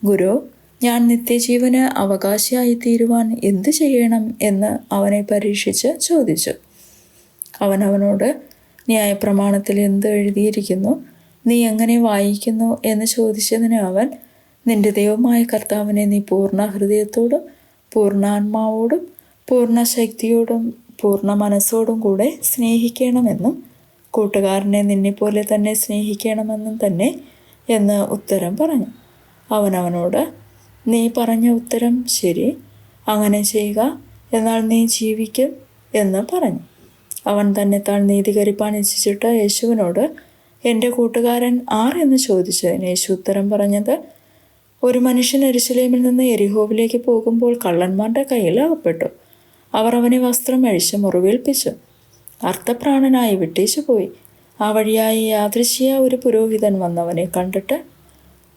ഗുരു, ഞാൻ നിത്യജീവന് അവകാശിയായി തീരുവാൻ എന്തു ചെയ്യണം എന്ന് അവനെ പരീക്ഷിച്ച് ചോദിച്ചു. അവൻ അവനോട്, ന്യായപ്രമാണത്തിൽ എന്ത് എഴുതിയിരിക്കുന്നു, നീ എങ്ങനെ വായിക്കുന്നു എന്ന് ചോദിച്ചതിന് അവൻ, നിന്റെ ദൈവമായ കർത്താവിനെ നീ പൂർണ്ണ ഹൃദയത്തോടും പൂർണ്ണാത്മാവോടും പൂർണ്ണ ശക്തിയോടും പൂർണ്ണ മനസ്സോടും കൂടെ സ്നേഹിക്കണമെന്നും കൂട്ടുകാരനെ നിന്നെപ്പോലെ തന്നെ സ്നേഹിക്കണമെന്നും തന്നെ എന്ന് ഉത്തരം പറഞ്ഞു. അവനവനോട്, നീ പറഞ്ഞ ഉത്തരം ശരി, അങ്ങനെ ചെയ്യുക, എന്നാൽ നീ ജീവിക്കും എന്ന് പറഞ്ഞു. അവൻ തന്നെത്താൻ നീതീകരിപ്പാൻ ഇച്ഛിച്ചിട്ട് യേശുവിനോട്, എൻ്റെ കൂട്ടുകാരൻ ആർ എന്ന് ചോദിച്ചതിന് യേശു ഉത്തരം പറഞ്ഞത്, ഒരു മനുഷ്യൻ യെരൂശലേമിൽ നിന്ന് യെരിഹോവിലേക്ക് പോകുമ്പോൾ കള്ളന്മാരുടെ കയ്യിൽ അകപ്പെട്ടു. അവർ അവനെ വസ്ത്രം അഴിച്ച് മുറിവേൽപ്പിച്ചു, അർത്ഥപ്രാണനായി വിട്ടേച്ചു പോയി. ആ വഴിയായി യാദൃശ്ചിക ഒരു പുരോഹിതൻ വന്നവനെ കണ്ടിട്ട്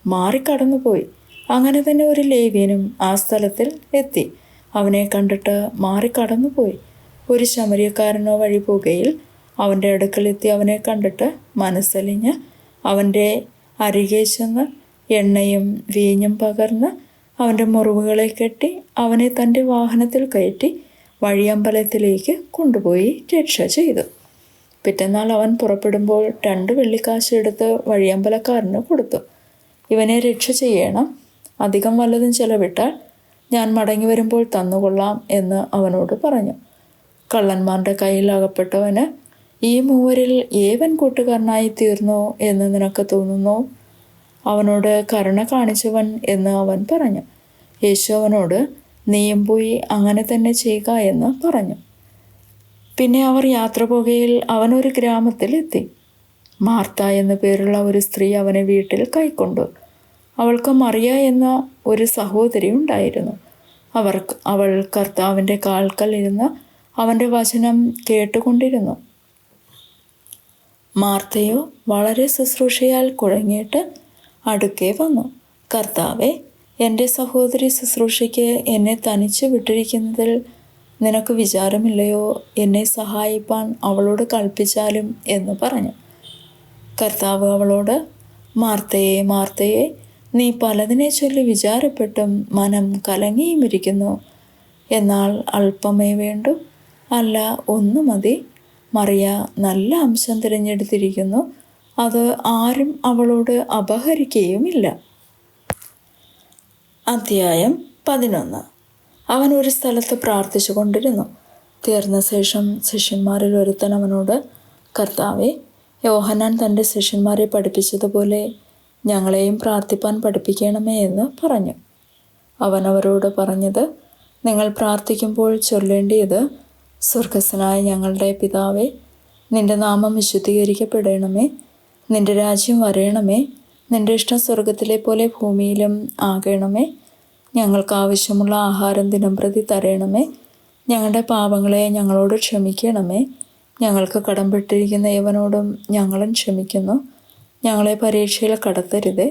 മാറിക്കടന്നുപോയി. അങ്ങനെ തന്നെ ഒരു ലേവ്യനും ആ സ്ഥലത്തിൽ എത്തി അവനെ കണ്ടിട്ട് മാറിക്കടന്നുപോയി. ഒരു ശമര്യക്കാരനോ വഴി പോകുകയിൽ അവൻ്റെ അടുക്കലെത്തി അവനെ കണ്ടിട്ട് മനസ്സലിഞ്ഞ് അവൻ്റെ അരികെ ചെന്ന് എണ്ണയും വീഞ്ഞും പകർന്ന് അവൻ്റെ മുറിവുകളെ കെട്ടി അവനെ തൻ്റെ വാഹനത്തിൽ കയറ്റി വഴിയമ്പലത്തിലേക്ക് കൊണ്ടുപോയി രക്ഷ ചെയ്തു. പിറ്റന്നാൾ അവൻ പുറപ്പെടുമ്പോൾ 2 വെള്ളിക്കാശ് എടുത്ത് വഴിയമ്പലക്കാരന് കൊടുത്തു. ഇവനെ രക്ഷ ചെയ്യണം, അധികം വല്ലതും ചെലവിട്ടാൽ ഞാൻ മടങ്ങി വരുമ്പോൾ തന്നുകൊള്ളാം എന്ന് അവനോട് പറഞ്ഞു. കള്ളന്മാരുടെ കയ്യിൽ അകപ്പെട്ടവന് ഈ മൂവരിൽ ഏവൻ കൂട്ടുകാരനായി തീർന്നോ എന്ന് നിനക്ക് തോന്നുന്നു? അവനോട് കരുണ കാണിച്ചവൻ എന്ന് അവൻ പറഞ്ഞു. യേശു അവനോട്, നീയും പോയി അങ്ങനെ തന്നെ ചെയ്യുക എന്ന് പറഞ്ഞു. പിന്നെ അവർ യാത്ര പോകുകയിൽ അവൻ ഒരു ഗ്രാമത്തിൽ എത്തി. മാർത്ത എന്നു പേരുള്ള ഒരു സ്ത്രീ അവനെ വീട്ടിൽ കൈക്കൊണ്ടു. അവൾക്ക് മറിയ എന്ന ഒരു സഹോദരി ഉണ്ടായിരുന്നു. അവൾ കർത്താവിൻ്റെ കാൽക്കൽ ഇരുന്ന് അവൻ്റെ വചനം കേട്ടുകൊണ്ടിരുന്നു. മാർത്തയോ വളരെ ശുശ്രൂഷയാൽ കുഴങ്ങിയിട്ട് അടുക്കെ വന്നു. കർത്താവേ, എൻ്റെ സഹോദരി ശുശ്രൂഷയ്ക്ക് എന്നെ തനിച്ച് വിട്ടിരിക്കുന്നതിൽ നിനക്ക് വിചാരമില്ലയോ? എന്നെ സഹായിപ്പാൻ അവളോട് കൽപ്പിച്ചാലും എന്ന് പറഞ്ഞു. കർത്താവ് അവളോട്, മാർത്തയെ, മാർത്തയെ, നീ പലതിനെ ചൊല്ലി വിചാരപ്പെട്ടും മനം കലങ്ങിയും ഇരിക്കുന്നു. എന്നാൽ അല്പമേ വേണ്ടു, അല്ല ഒന്നു മതി. മറിയ നല്ല അംശം തിരഞ്ഞെടുത്തിരിക്കുന്നു, അത് ആരും അവളോട് അപഹരിക്കുകയുമില്ല. അധ്യായം 11. അവൻ ഒരു സ്ഥലത്ത് പ്രാർത്ഥിച്ചു കൊണ്ടിരുന്നു. തീർന്ന ശേഷം ശിഷ്യന്മാരിൽ ഒരുത്തൻ അവനോട്, കർത്താവേ, യോഹന്നാൻ തൻ്റെ ശിഷ്യന്മാരെ പഠിപ്പിച്ചതുപോലെ ഞങ്ങളെയും പ്രാർത്ഥിപ്പാൻ പഠിപ്പിക്കണമേ എന്ന് പറഞ്ഞു. അവൻ അവരോട് പറഞ്ഞത്, നിങ്ങൾ പ്രാർത്ഥിക്കുമ്പോൾ ചൊല്ലേണ്ടിയത്, സ്വർഗസ്ഥനായ ഞങ്ങളുടെ പിതാവേ, നിൻ്റെ നാമം വിശുദ്ധീകരിക്കപ്പെടണമേ, നിൻ്റെ രാജ്യം വരയണമേ, നിൻ്റെ ഇഷ്ടം സ്വർഗത്തിലെ പോലെ ഭൂമിയിലും ആകണമേ. ഞങ്ങൾക്ക് ആവശ്യമുള്ള ആഹാരം ദിനംപ്രതി തരണമേ. ഞങ്ങളുടെ പാപങ്ങളെ ഞങ്ങളോട് ക്ഷമിക്കണമേ, ഞങ്ങൾക്ക് കടംപെട്ടിരിക്കുന്ന ഏവനോടും ഞങ്ങളും ക്ഷമിക്കുന്നു. ഞങ്ങളെ പരീക്ഷയിൽ കടത്തരുതേ,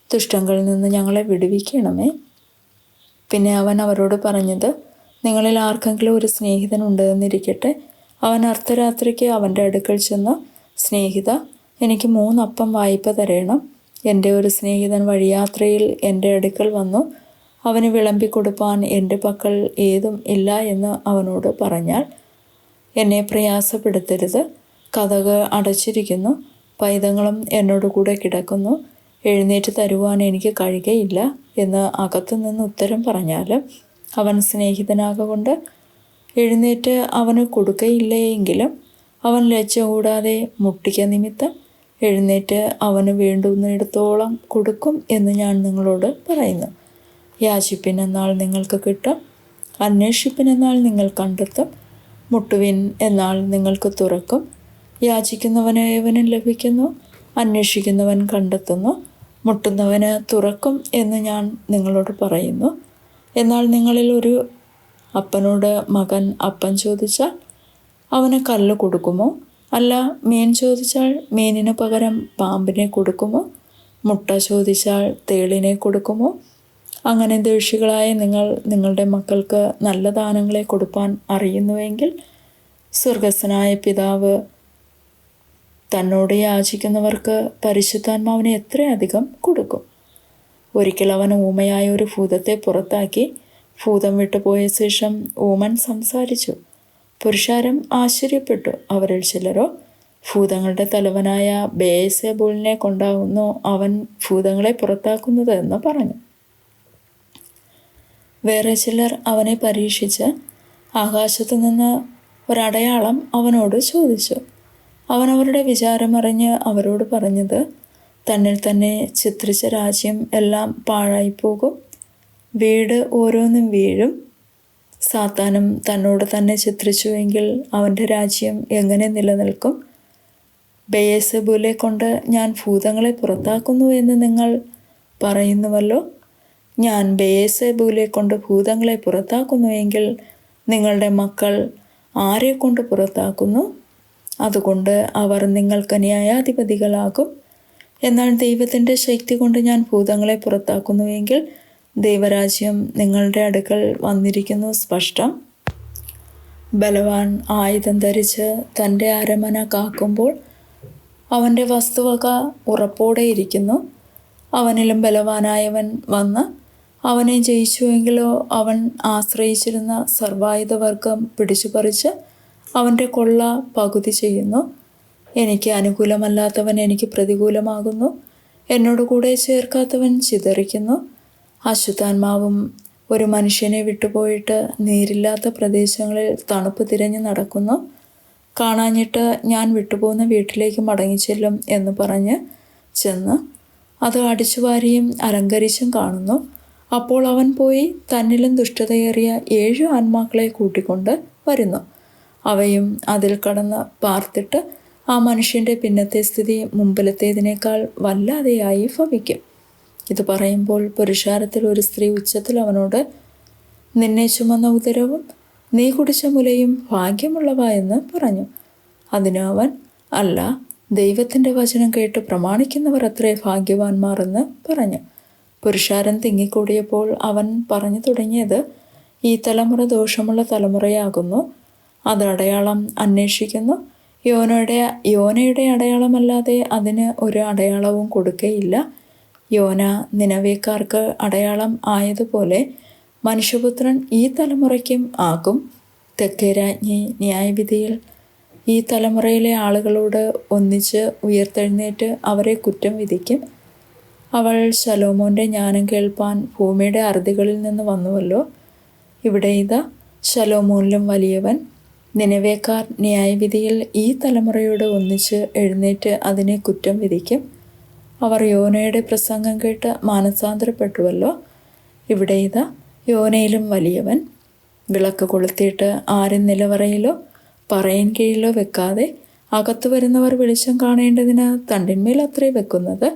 ദുഷ്ടങ്ങളിൽ നിന്ന് ഞങ്ങളെ വിടുവിക്കണമേ. പിന്നെ അവൻ അവരോട് പറഞ്ഞത്, നിങ്ങളിൽ ആർക്കെങ്കിലും ഒരു സ്നേഹിതനുണ്ട് എന്നിരിക്കട്ടെ. അവൻ അർദ്ധരാത്രിക്ക് അവൻ്റെ അടുക്കൽ ചെന്ന്, സ്നേഹിത, എനിക്ക് 3 അപ്പം വായ്പ തരണം. എൻ്റെ ഒരു സ്നേഹിതൻ വഴിയാത്രയിൽ എൻ്റെ അടുക്കൽ വന്നു, അവന് വിളമ്പിക്കൊടുപ്പാൻ എൻ്റെ പക്കൽ ഏതും ഇല്ല എന്ന് അവനോട് പറഞ്ഞാൽ, എന്നെ പ്രയാസപ്പെടുത്തരുത്, കതക് അടച്ചിരിക്കുന്നു, പൈതങ്ങളും എന്നോട് കൂടെ കിടക്കുന്നു, എഴുന്നേറ്റ് തരുവാൻ എനിക്ക് കഴിയുകയില്ല എന്ന് അകത്തുനിന്ന് ഉത്തരം പറഞ്ഞാൽ, അവൻ സ്നേഹിതനാകൊണ്ട് എഴുന്നേറ്റ് അവന് കൊടുക്കയില്ലെങ്കിലും അവൻ ലജ്ജ കൂടാതെ മുട്ടിക്ക നിമിത്തം എഴുന്നേറ്റ് അവന് വേണ്ടുന്നിടത്തോളം കൊടുക്കും എന്ന് ഞാൻ നിങ്ങളോട് പറയുന്നു. യാചിപ്പിനെന്നാൽ നിങ്ങൾക്ക് കിട്ടും, അന്വേഷിപ്പിനെന്നാൽ നിങ്ങൾ കണ്ടെത്തും, മുട്ടുവിൻ എന്നാൽ നിങ്ങൾക്ക് തുറക്കും. യാചിക്കുന്നവന് ഏവനും ലഭിക്കുന്നു, അന്വേഷിക്കുന്നവൻ കണ്ടെത്തുന്നു, മുട്ടുന്നവന് തുറക്കും എന്ന് ഞാൻ നിങ്ങളോട് പറയുന്നു. എന്നാൽ നിങ്ങളിൽ ഒരു അപ്പനോട് മകൻ അപ്പം ചോദിച്ചാൽ അവന് കല്ല് കൊടുക്കുമോ? അല്ല, മീൻ ചോദിച്ചാൽ മീനിന് പകരം പാമ്പിനെ കൊടുക്കുമോ? മുട്ട ചോദിച്ചാൽ തേളിനെ കൊടുക്കുമോ? അങ്ങനെ ദേഷികളായ നിങ്ങൾ നിങ്ങളുടെ മക്കൾക്ക് നല്ല ദാനങ്ങളെ കൊടുപ്പാൻ അറിയുന്നുവെങ്കിൽ സ്വർഗസ്ഥനായ പിതാവ് തന്നോട് യാചിക്കുന്നവർക്ക് പരിശുദ്ധാത്മാവിനെ എത്രയധികം കൊടുക്കും. ഒരിക്കൽ അവൻ ഊമയായ ഒരു ഭൂതത്തെ പുറത്താക്കി. ഭൂതം വിട്ടുപോയ ശേഷം ഊമൻ സംസാരിച്ചു. പുരുഷാരം ആശ്ചര്യപ്പെട്ടു. അവരിൽ ചിലരോ, ഭൂതങ്ങളുടെ തലവനായ ബെയെസെബൂലിനെ കൊണ്ടാകുന്നു അവൻ ഭൂതങ്ങളെ പുറത്താക്കുന്നത് എന്ന് പറഞ്ഞു. വേറെ ചിലർ അവനെ പരീക്ഷിച്ച് ആകാശത്തു നിന്ന് ഒരടയാളം അവനോട് ചോദിച്ചു. അവൻ അവരുടെ വിചാരമറിഞ്ഞ് അവരോട് പറഞ്ഞത്, തന്നിൽ തന്നെ ചിത്രിച്ച രാജ്യം എല്ലാം പാഴായിപ്പോകും. വീട് ഓരോന്നും വീഴും. സാത്താനും തന്നോട് തന്നെ ചിത്രിച്ചുവെങ്കിൽ അവൻ്റെ രാജ്യം എങ്ങനെ നിലനിൽക്കും? ബെയെസെബൂലെ കൊണ്ട് ഞാൻ ഭൂതങ്ങളെ പുറത്താക്കുന്നു എന്ന് നിങ്ങൾ പറയുന്നുവല്ലോ. ഞാൻ ബെയെസെബൂലെ കൊണ്ട് ഭൂതങ്ങളെ പുറത്താക്കുന്നുവെങ്കിൽ നിങ്ങളുടെ മക്കൾ ആരെ കൊണ്ട് പുറത്താക്കുന്നു? അതുകൊണ്ട് അവർ നിങ്ങൾക്ക് ന്യായാധിപതികളാകും. എന്നാൽ ദൈവത്തിൻ്റെ ശക്തി കൊണ്ട് ഞാൻ ഭൂതങ്ങളെ പുറത്താക്കുന്നുവെങ്കിൽ ദൈവരാജ്യം നിങ്ങളുടെ അടുക്കൽ വന്നിരിക്കുന്നു സ്പഷ്ടം. ബലവാൻ ആയുധം ധരിച്ച് തൻ്റെ അരമന കാക്കുമ്പോൾ അവൻ്റെ വസ്തുവക ഉറപ്പോടെ ഇരിക്കുന്നു. അവനിലും ബലവാനായവൻ വന്ന് അവനെ ജയിച്ചുവെങ്കിലോ അവൻ ആശ്രയിച്ചിരുന്ന സർവായുധവർഗം പിടിച്ചുപറിച്ച് അവൻ്റെ കൊള്ള പകുതി ചെയ്യുന്നു. എനിക്ക് അനുകൂലമല്ലാത്തവൻ എനിക്ക് പ്രതികൂലമാകുന്നു. എന്നോട് കൂടെ ചേർക്കാത്തവൻ ചിതറിക്കുന്നു. അശുദ്ധാത്മാവും ഒരു മനുഷ്യനെ വിട്ടുപോയിട്ട് നീരില്ലാത്ത പ്രദേശങ്ങളിൽ തണുപ്പ് തിരഞ്ഞു നടക്കുന്നു. കാണാഞ്ഞിട്ട് ഞാൻ വിട്ടുപോകുന്ന വീട്ടിലേക്ക് മടങ്ങിച്ചെല്ലും എന്ന് പറഞ്ഞ് ചെന്ന് അത് അടിച്ചുവാരിയും അലങ്കരിച്ചും കാണുന്നു. അപ്പോൾ അവൻ പോയി തന്നിലും ദുഷ്ടതയേറിയ 7 ആത്മാക്കളെ കൂട്ടിക്കൊണ്ട് വരുന്നു. അവയും അതിൽ കടന്ന് പാർത്തിട്ട് ആ മനുഷ്യൻ്റെ പിന്നത്തെ സ്ഥിതി മുമ്പിലത്തേതിനേക്കാൾ വല്ലാതെയായി ഭവിക്കും. ഇത് പറയുമ്പോൾ പുരുഷാരത്തിൽ ഒരു സ്ത്രീ ഉച്ചത്തിൽ അവനോട്, നിന്നെ ചുമന്ന ഉദരവും നീ കുടിച്ച മുലയും ഭാഗ്യമുള്ളവ എന്ന് പറഞ്ഞു. അതിന് അവൻ, അല്ല, ദൈവത്തിൻ്റെ വചനം കേട്ട് പ്രമാണിക്കുന്നവർ അത്രേ ഭാഗ്യവാന്മാർ എന്ന് പറഞ്ഞു. പുരുഷാരം തിങ്ങിക്കൂടിയപ്പോൾ അവൻ പറഞ്ഞു തുടങ്ങിയത്, ഈ തലമുറ ദോഷമുള്ള തലമുറയാകുന്നു. അത് അടയാളം അന്വേഷിക്കുന്നു. യോനയുടെ അടയാളമല്ലാതെ അതിന് ഒരു അടയാളവും കൊടുക്കയില്ല. യോന നിനവേക്കാർക്ക് അടയാളം ആയതുപോലെ മനുഷ്യപുത്രൻ ഈ തലമുറയ്ക്കും ആകും. തെക്കേ രാജ്ഞി ന്യായവിധിയിൽ ഈ തലമുറയിലെ ആളുകളോട് ഒന്നിച്ച് ഉയർത്തെഴുന്നേറ്റ് അവരെ കുറ്റം വിധിക്കും. അവൾ ശലോമോൻ്റെ ജ്ഞാനം കേൾപ്പാൻ ഭൂമിയുടെ അറുതികളിൽ നിന്ന് വന്നുവല്ലോ. ഇവിടെ ഇതാ ശലോമോനിലും വലിയവൻ. നിനവേക്കാർ ന്യായവിധിയിൽ ഈ തലമുറയോട് ഒന്നിച്ച് എഴുന്നേറ്റ് അതിനെ കുറ്റം വിധിക്കും. അവർ യോനയുടെ പ്രസംഗം കേട്ട് മാനസാന്തരപ്പെട്ടുവല്ലോ. ഇവിടെ ഇതാ യോനയിലും വലിയവൻ. വിളക്ക് കൊളുത്തിയിട്ട് ആരും നിലവറയിലോ പറയിൻ കീഴിലോ വെക്കാതെ അകത്തു വരുന്നവർ വെളിച്ചം കാണേണ്ടതിന് തണ്ടിന്മേൽ അത്രേ വെക്കുന്നത്.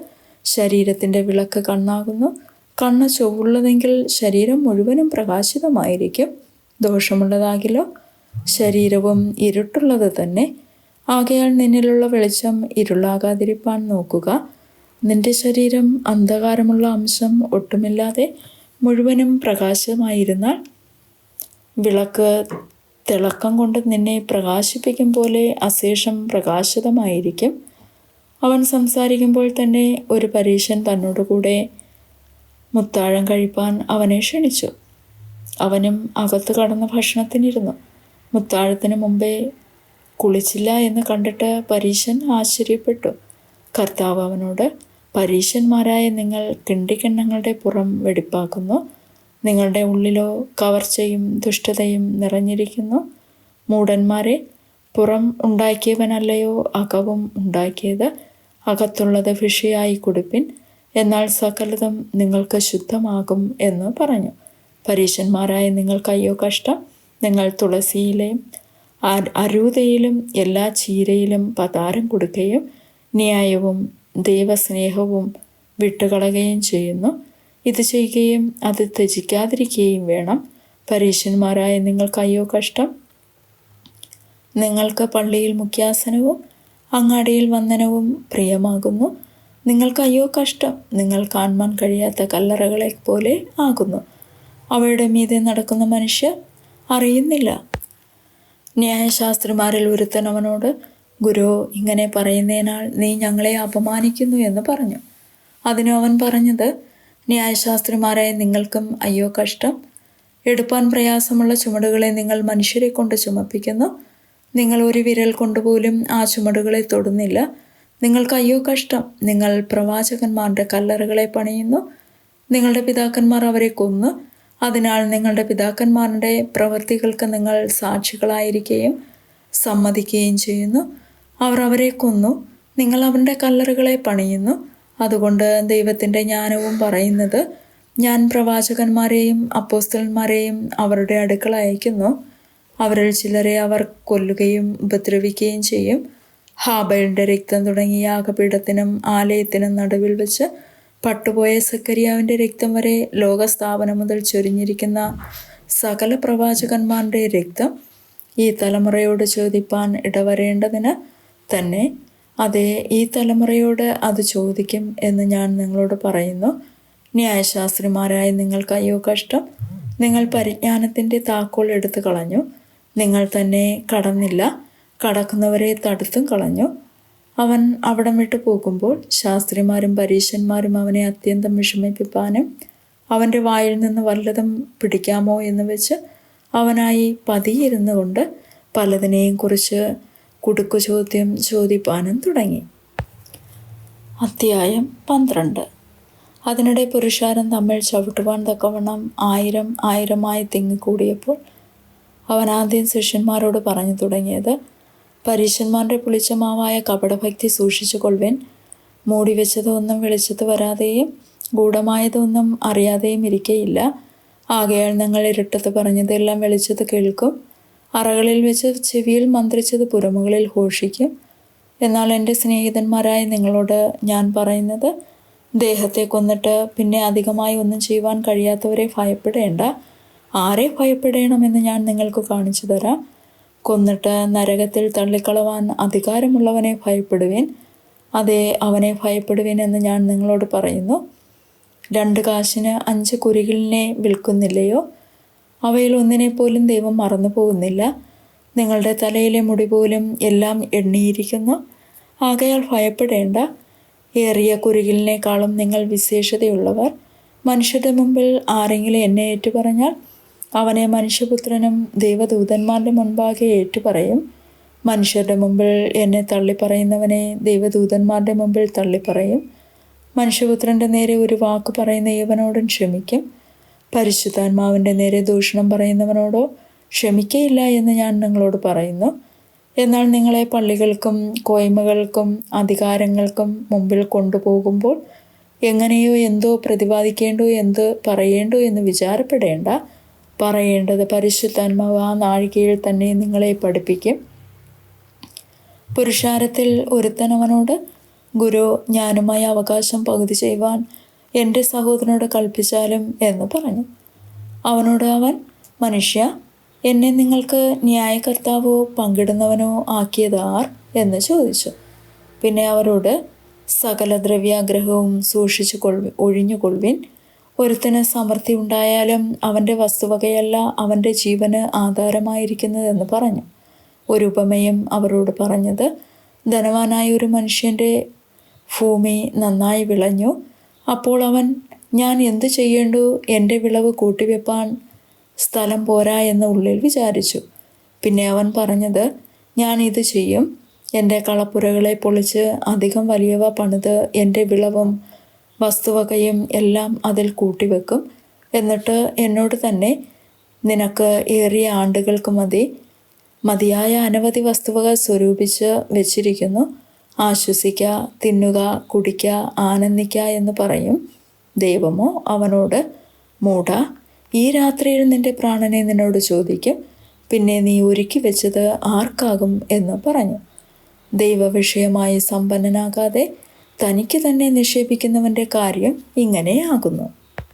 ശരീരത്തിൻ്റെ വിളക്ക് കണ്ണാകുന്നു. കണ്ണ് ചൊവ്വുള്ളതെങ്കിൽ ശരീരം മുഴുവനും പ്രകാശിതമായിരിക്കും. ദോഷമുള്ളതാകിലോ ശരീരവും ഇരുട്ടുള്ളത് തന്നെ. ആകയാൽ നിന്നിലുള്ള വെളിച്ചം ഇരുളാകാതിരിപ്പാൻ നോക്കുക. നിന്റെ ശരീരം അന്ധകാരമുള്ള അംശം ഒട്ടുമില്ലാതെ മുഴുവനും പ്രകാശമായിരുന്നാൽ വിളക്ക് തിളക്കം കൊണ്ട് നിന്നെ പ്രകാശിപ്പിക്കും പോലെ അശേഷം പ്രകാശിതമായിരിക്കും. അവൻ സംസാരിക്കുമ്പോൾ തന്നെ ഒരു പരീശൻ തന്നോടുകൂടെ മുത്താഴം കഴിപ്പാൻ അവനെ ക്ഷണിച്ചു. അവനും അകത്ത് കടന്ന് ഭക്ഷണത്തിനിരുന്നു. മുത്താഴത്തിന് മുമ്പേ കുളിച്ചില്ല എന്ന് കണ്ടിട്ട് പരീശൻ ആശ്ചര്യപ്പെട്ടു. കർത്താവ് അവനോട്, പരീശന്മാരായ നിങ്ങൾ കിണ്ടിക്കിണ്ണങ്ങളുടെ പുറം വെടിപ്പാക്കുന്നു, നിങ്ങളുടെ ഉള്ളിലോ കവർച്ചയും ദുഷ്ടതയും നിറഞ്ഞിരിക്കുന്നു. മൂഢന്മാരെ, പുറം ഉണ്ടാക്കിയവനല്ലയോ അകവും ഉണ്ടാക്കിയത്? അകത്തുള്ളത് ഭിഷിയായി കുടിപ്പിൻ, എന്നാൽ സകലതും നിങ്ങൾക്ക് ശുദ്ധമാകും എന്ന് പറഞ്ഞു. പരീശന്മാരായ നിങ്ങൾക്ക് അയ്യോ കഷ്ടം! നിങ്ങൾ തുളസിയിലെയും അരൂതയിലും എല്ലാ ചീരയിലും പതാരം കൊടുക്കുകയും ന്യായവും ദൈവസ്നേഹവും വിട്ടുകളയുകയും ചെയ്യുന്നു. ഇത് ചെയ്യുകയും അത് ത്യജിക്കാതിരിക്കുകയും വേണം. പരീശന്മാരായ നിങ്ങൾക്ക് അയ്യോ കഷ്ടം! നിങ്ങൾക്ക് പള്ളിയിൽ മുഖ്യാസനവും അങ്ങാടിയിൽ വന്ദനവും പ്രിയമാകുന്നു. നിങ്ങൾക്ക് അയ്യോ കഷ്ടം, നിങ്ങൾ കാണുവാൻ കഴിയാത്ത കല്ലറകളെ പോലെ ആകുന്നു. അവയുടെ മീതെ നടക്കുന്ന മനുഷ്യർ അറിയുന്നില്ല. ന്യായശാസ്ത്രിമാരിൽ ഒരുത്തൻ അവനോട്, ഗുരു, ഇങ്ങനെ പറയുന്നതിനാൽ നീ ഞങ്ങളെ അപമാനിക്കുന്നു എന്ന് പറഞ്ഞു. അതിനു അവൻ പറഞ്ഞത്, ന്യായശാസ്ത്രിമാരായ നിങ്ങൾക്കും അയ്യോ കഷ്ടം. എടുപ്പാൻ പ്രയാസമുള്ള ചുമടുകളെ നിങ്ങൾ മനുഷ്യരെ കൊണ്ട് ചുമപ്പിക്കുന്നു. നിങ്ങൾ ഒരു വിരൽ കൊണ്ടുപോലും ആ ചുമടുകളെ തൊടുന്നില്ല. നിങ്ങൾക്ക് അയ്യോ കഷ്ടം. നിങ്ങൾ പ്രവാചകന്മാരുടെ കല്ലറകളെ പണിയുന്നു. നിങ്ങളുടെ പിതാക്കന്മാർ അവരെ കൊന്നു. അതിനാൽ നിങ്ങളുടെ പിതാക്കന്മാരുടെ പ്രവൃത്തികൾക്ക് നിങ്ങൾ സാക്ഷികളായിരിക്കുകയും സമ്മതിക്കുകയും ചെയ്യുന്നു. അവർ അവരെ കൊന്നു. നിങ്ങൾ അവരുടെ കല്ലറകളെ പണിയുന്നു. അതുകൊണ്ട് ദൈവത്തിൻ്റെ ജ്ഞാനവും പറയുന്നത്, ഞാൻ പ്രവാചകന്മാരെയും അപ്പോസ്തലന്മാരെയും അവരുടെ അടുക്കൽ അയക്കുന്നു. അവരിൽ ചിലരെ അവർ കൊല്ലുകയും ഉപദ്രവിക്കുകയും ചെയ്യും. ഹാബേലിൻ്റെ രക്തം തുടങ്ങി യാഗപീഠത്തിനും ആലയത്തിനും നടുവിൽ വെച്ച് പട്ടുപോയ സക്കരിയാവിൻ്റെ രക്തം വരെ ലോകസ്ഥാപനം മുതൽ ചൊരിഞ്ഞിരിക്കുന്ന സകല പ്രവാചകന്മാരുടെ രക്തം ഈ തലമുറയോട് ചോദിപ്പാൻ ഇടവരേണ്ടതിന് തന്നെ. അതെ, ഈ തലമുറയോട് അത് ചോദിക്കും എന്ന് ഞാൻ നിങ്ങളോട് പറയുന്നു. ന്യായശാസ്ത്രിമാരായ നിങ്ങൾക്ക് അയ്യോ കഷ്ടം. നിങ്ങൾ പരിജ്ഞാനത്തിൻ്റെ താക്കോൽ എടുത്തു കളഞ്ഞു. നിങ്ങൾ തന്നെ കടന്നില്ല, കടക്കുന്നവരെ തടുത്തും കളഞ്ഞു. അവൻ അവിടം വിട്ടു പോകുമ്പോൾ ശാസ്ത്രിമാരും പരീശന്മാരും അവനെ അത്യന്തം വിഷമിപ്പിപ്പാനും അവൻ്റെ വായിൽ നിന്ന് വല്ലതും പിടിക്കാമോ എന്ന് വെച്ച് അവനായി പതിയിരുന്നു കൊണ്ട് പലതിനെയും കുറിച്ച് കുടുക്കു ചോദ്യം ചോദിപ്പാനും തുടങ്ങി. അധ്യായം 12. അതിനിടെ പുരുഷാരം തമ്മിൽ ചവിട്ടുവാൻ തക്കവണ്ണം 1000 തിങ്ങിക്കൂടിയപ്പോൾ അവൻ ആദ്യം ശിഷ്യന്മാരോട് പറഞ്ഞു തുടങ്ങിയത്, പരീശന്മാരുടെ പുളിച്ച മാവായ കപടഭക്തി സൂക്ഷിച്ചു കൊള്ളുവിൻ. മൂടിവെച്ചതൊന്നും വെളിച്ചത്ത് വരാതെയും ഗൂഢമായതൊന്നും അറിയാതെയും ഇരിക്കയില്ല. ആകയാൽ നിങ്ങൾ ഇരുട്ടത്ത് പറഞ്ഞതെല്ലാം വെളിച്ചത്ത് കേൾക്കും, അറകളിൽ വെച്ച് ചെവിയിൽ മന്ത്രിച്ചത് പുറമുകളിൽ ഘോഷിക്കും. എന്നാൽ എൻ്റെ സ്നേഹിതന്മാരായ നിങ്ങളോട് ഞാൻ പറയുന്നത്, ദേഹത്തെ കൊന്നിട്ട് പിന്നെ അധികമായി ഒന്നും ചെയ്യുവാൻ കഴിയാത്തവരെ ഭയപ്പെടേണ്ട. ആരെ ഭയപ്പെടണമെന്ന് ഞാൻ നിങ്ങൾക്ക് കാണിച്ചു തരാം. കൊന്നിട്ട് നരകത്തിൽ തള്ളിക്കളവാൻ അധികാരമുള്ളവനെ ഭയപ്പെടുവിൻ. അതെ, അവനെ ഭയപ്പെടുവിൻ എന്ന് ഞാൻ നിങ്ങളോട് പറയുന്നു. 2 കാശിന് 5 കുരികിലിനെ വിൽക്കുന്നില്ലയോ? അവയിൽ ഒന്നിനെപ്പോലും ദൈവം മറന്നു പോകുന്നില്ല. നിങ്ങളുടെ തലയിലെ മുടി പോലും എല്ലാം എണ്ണിയിരിക്കുന്നു. ആകയാൽ ഭയപ്പെടേണ്ട. ഏറിയ കുരികിലിനേക്കാളും നിങ്ങൾ വിശേഷതയുള്ളവർ. മനുഷ്യരുടെ മുമ്പിൽ ആരെങ്കിലും എന്നെ ഏറ്റുപറഞ്ഞാൽ അവനെ മനുഷ്യപുത്രനും ദൈവദൂതന്മാരുടെ മുൻപാകെ ഏറ്റുപറയും. മനുഷ്യരുടെ മുമ്പിൽ എന്നെ തള്ളിപ്പറയുന്നവനെ ദൈവദൂതന്മാരുടെ മുമ്പിൽ തള്ളിപ്പറയും. മനുഷ്യപുത്രൻ്റെ നേരെ ഒരു വാക്ക് പറയുന്ന ഏവനോടും ക്ഷമിക്കും. പരിശുദ്ധാത്മാവിൻ്റെ നേരെ ദൂഷണം പറയുന്നവനോടോ ക്ഷമിക്കയില്ല എന്ന് ഞാൻ നിങ്ങളോട് പറയുന്നു. എന്നാൽ നിങ്ങളെ പള്ളികൾക്കും കോയ്മകൾക്കും അധികാരങ്ങൾക്കും മുമ്പിൽ കൊണ്ടുപോകുമ്പോൾ എങ്ങനെയോ എന്തോ പ്രതിപാദിക്കേണ്ടോ എന്ത് പറയേണ്ടോ എന്ന് വിചാരപ്പെടേണ്ട. പറയേണ്ടത് പരിശുദ്ധാത്മാവ് ആ നാഴികയിൽ തന്നെ നിങ്ങളെ പഠിപ്പിക്കും. പുരുഷാരത്തിൽ ഒരുത്തൻ അവനോട്, ഗുരു, ഞാനുമായി അവകാശം പകുതി ചെയ്യുവാൻ എൻ്റെ സഹോദരനോട് കൽപ്പിച്ചാലും എന്ന് പറഞ്ഞു. അവനോട് അവൻ, മനുഷ്യ, എന്നെ നിങ്ങൾക്ക് ന്യായകർത്താവോ പങ്കിടുന്നവനോ ആക്കിയത് ആർ എന്ന് ചോദിച്ചു. പിന്നെ അവരോട്, സകല ദ്രവ്യാഗ്രഹവും ഒഴിഞ്ഞുകൊള്ളുവിൻ. ഒരുത്തന് സമൃദ്ധി ഉണ്ടായാലും അവൻ്റെ വസ്തുവകയല്ല അവൻ്റെ ജീവന് ആധാരമായിരിക്കുന്നതെന്ന് പറഞ്ഞു. ഒരു ഉപമയും അവരോട് പറഞ്ഞത്, ധനവാനായ ഒരു മനുഷ്യൻ്റെ ഭൂമി നന്നായി വിളഞ്ഞു. അപ്പോൾ അവൻ, ഞാൻ എന്തു ചെയ്യേണ്ടു, എൻ്റെ വിളവ് കൂട്ടിവെപ്പാൻ സ്ഥലം പോരാ എന്ന് ഉള്ളിൽ വിചാരിച്ചു. പിന്നെ അവൻ പറഞ്ഞത്, ഞാൻ ഇത് ചെയ്യും, എൻ്റെ കളപ്പുരകളെ പൊളിച്ച് അധികം വലിയവ പണിത് എൻ്റെ വിളവും വസ്തുവകയും എല്ലാം അതിൽ കൂട്ടിവെക്കും. എന്നിട്ട് എന്നോട് തന്നെ, നിനക്ക് ഏറിയ ആണ്ടുകൾക്ക് മതിയായ അനവധി വസ്തുവക സ്വരൂപിച്ച് വെച്ചിരിക്കുന്നു. ആശ്വസിക്ക, തിന്നുക, കുടിക്ക, ആനന്ദിക്ക എന്ന് പറയും. ദൈവമോ അവനോട്, മൂഢ, ഈ രാത്രിയിൽ നിന്റെ പ്രാണനെ നിന്നോട് ചോദിക്കും. പിന്നെ നീ ഒരുക്കി വെച്ചത് ആർക്കാകും എന്ന് പറഞ്ഞു. ദൈവവിഷയമായി സമ്പന്നനാകാതെ തനിക്ക് തന്നെ നിക്ഷേപിക്കുന്നവൻ്റെ കാര്യം ഇങ്ങനെയാകുന്നു.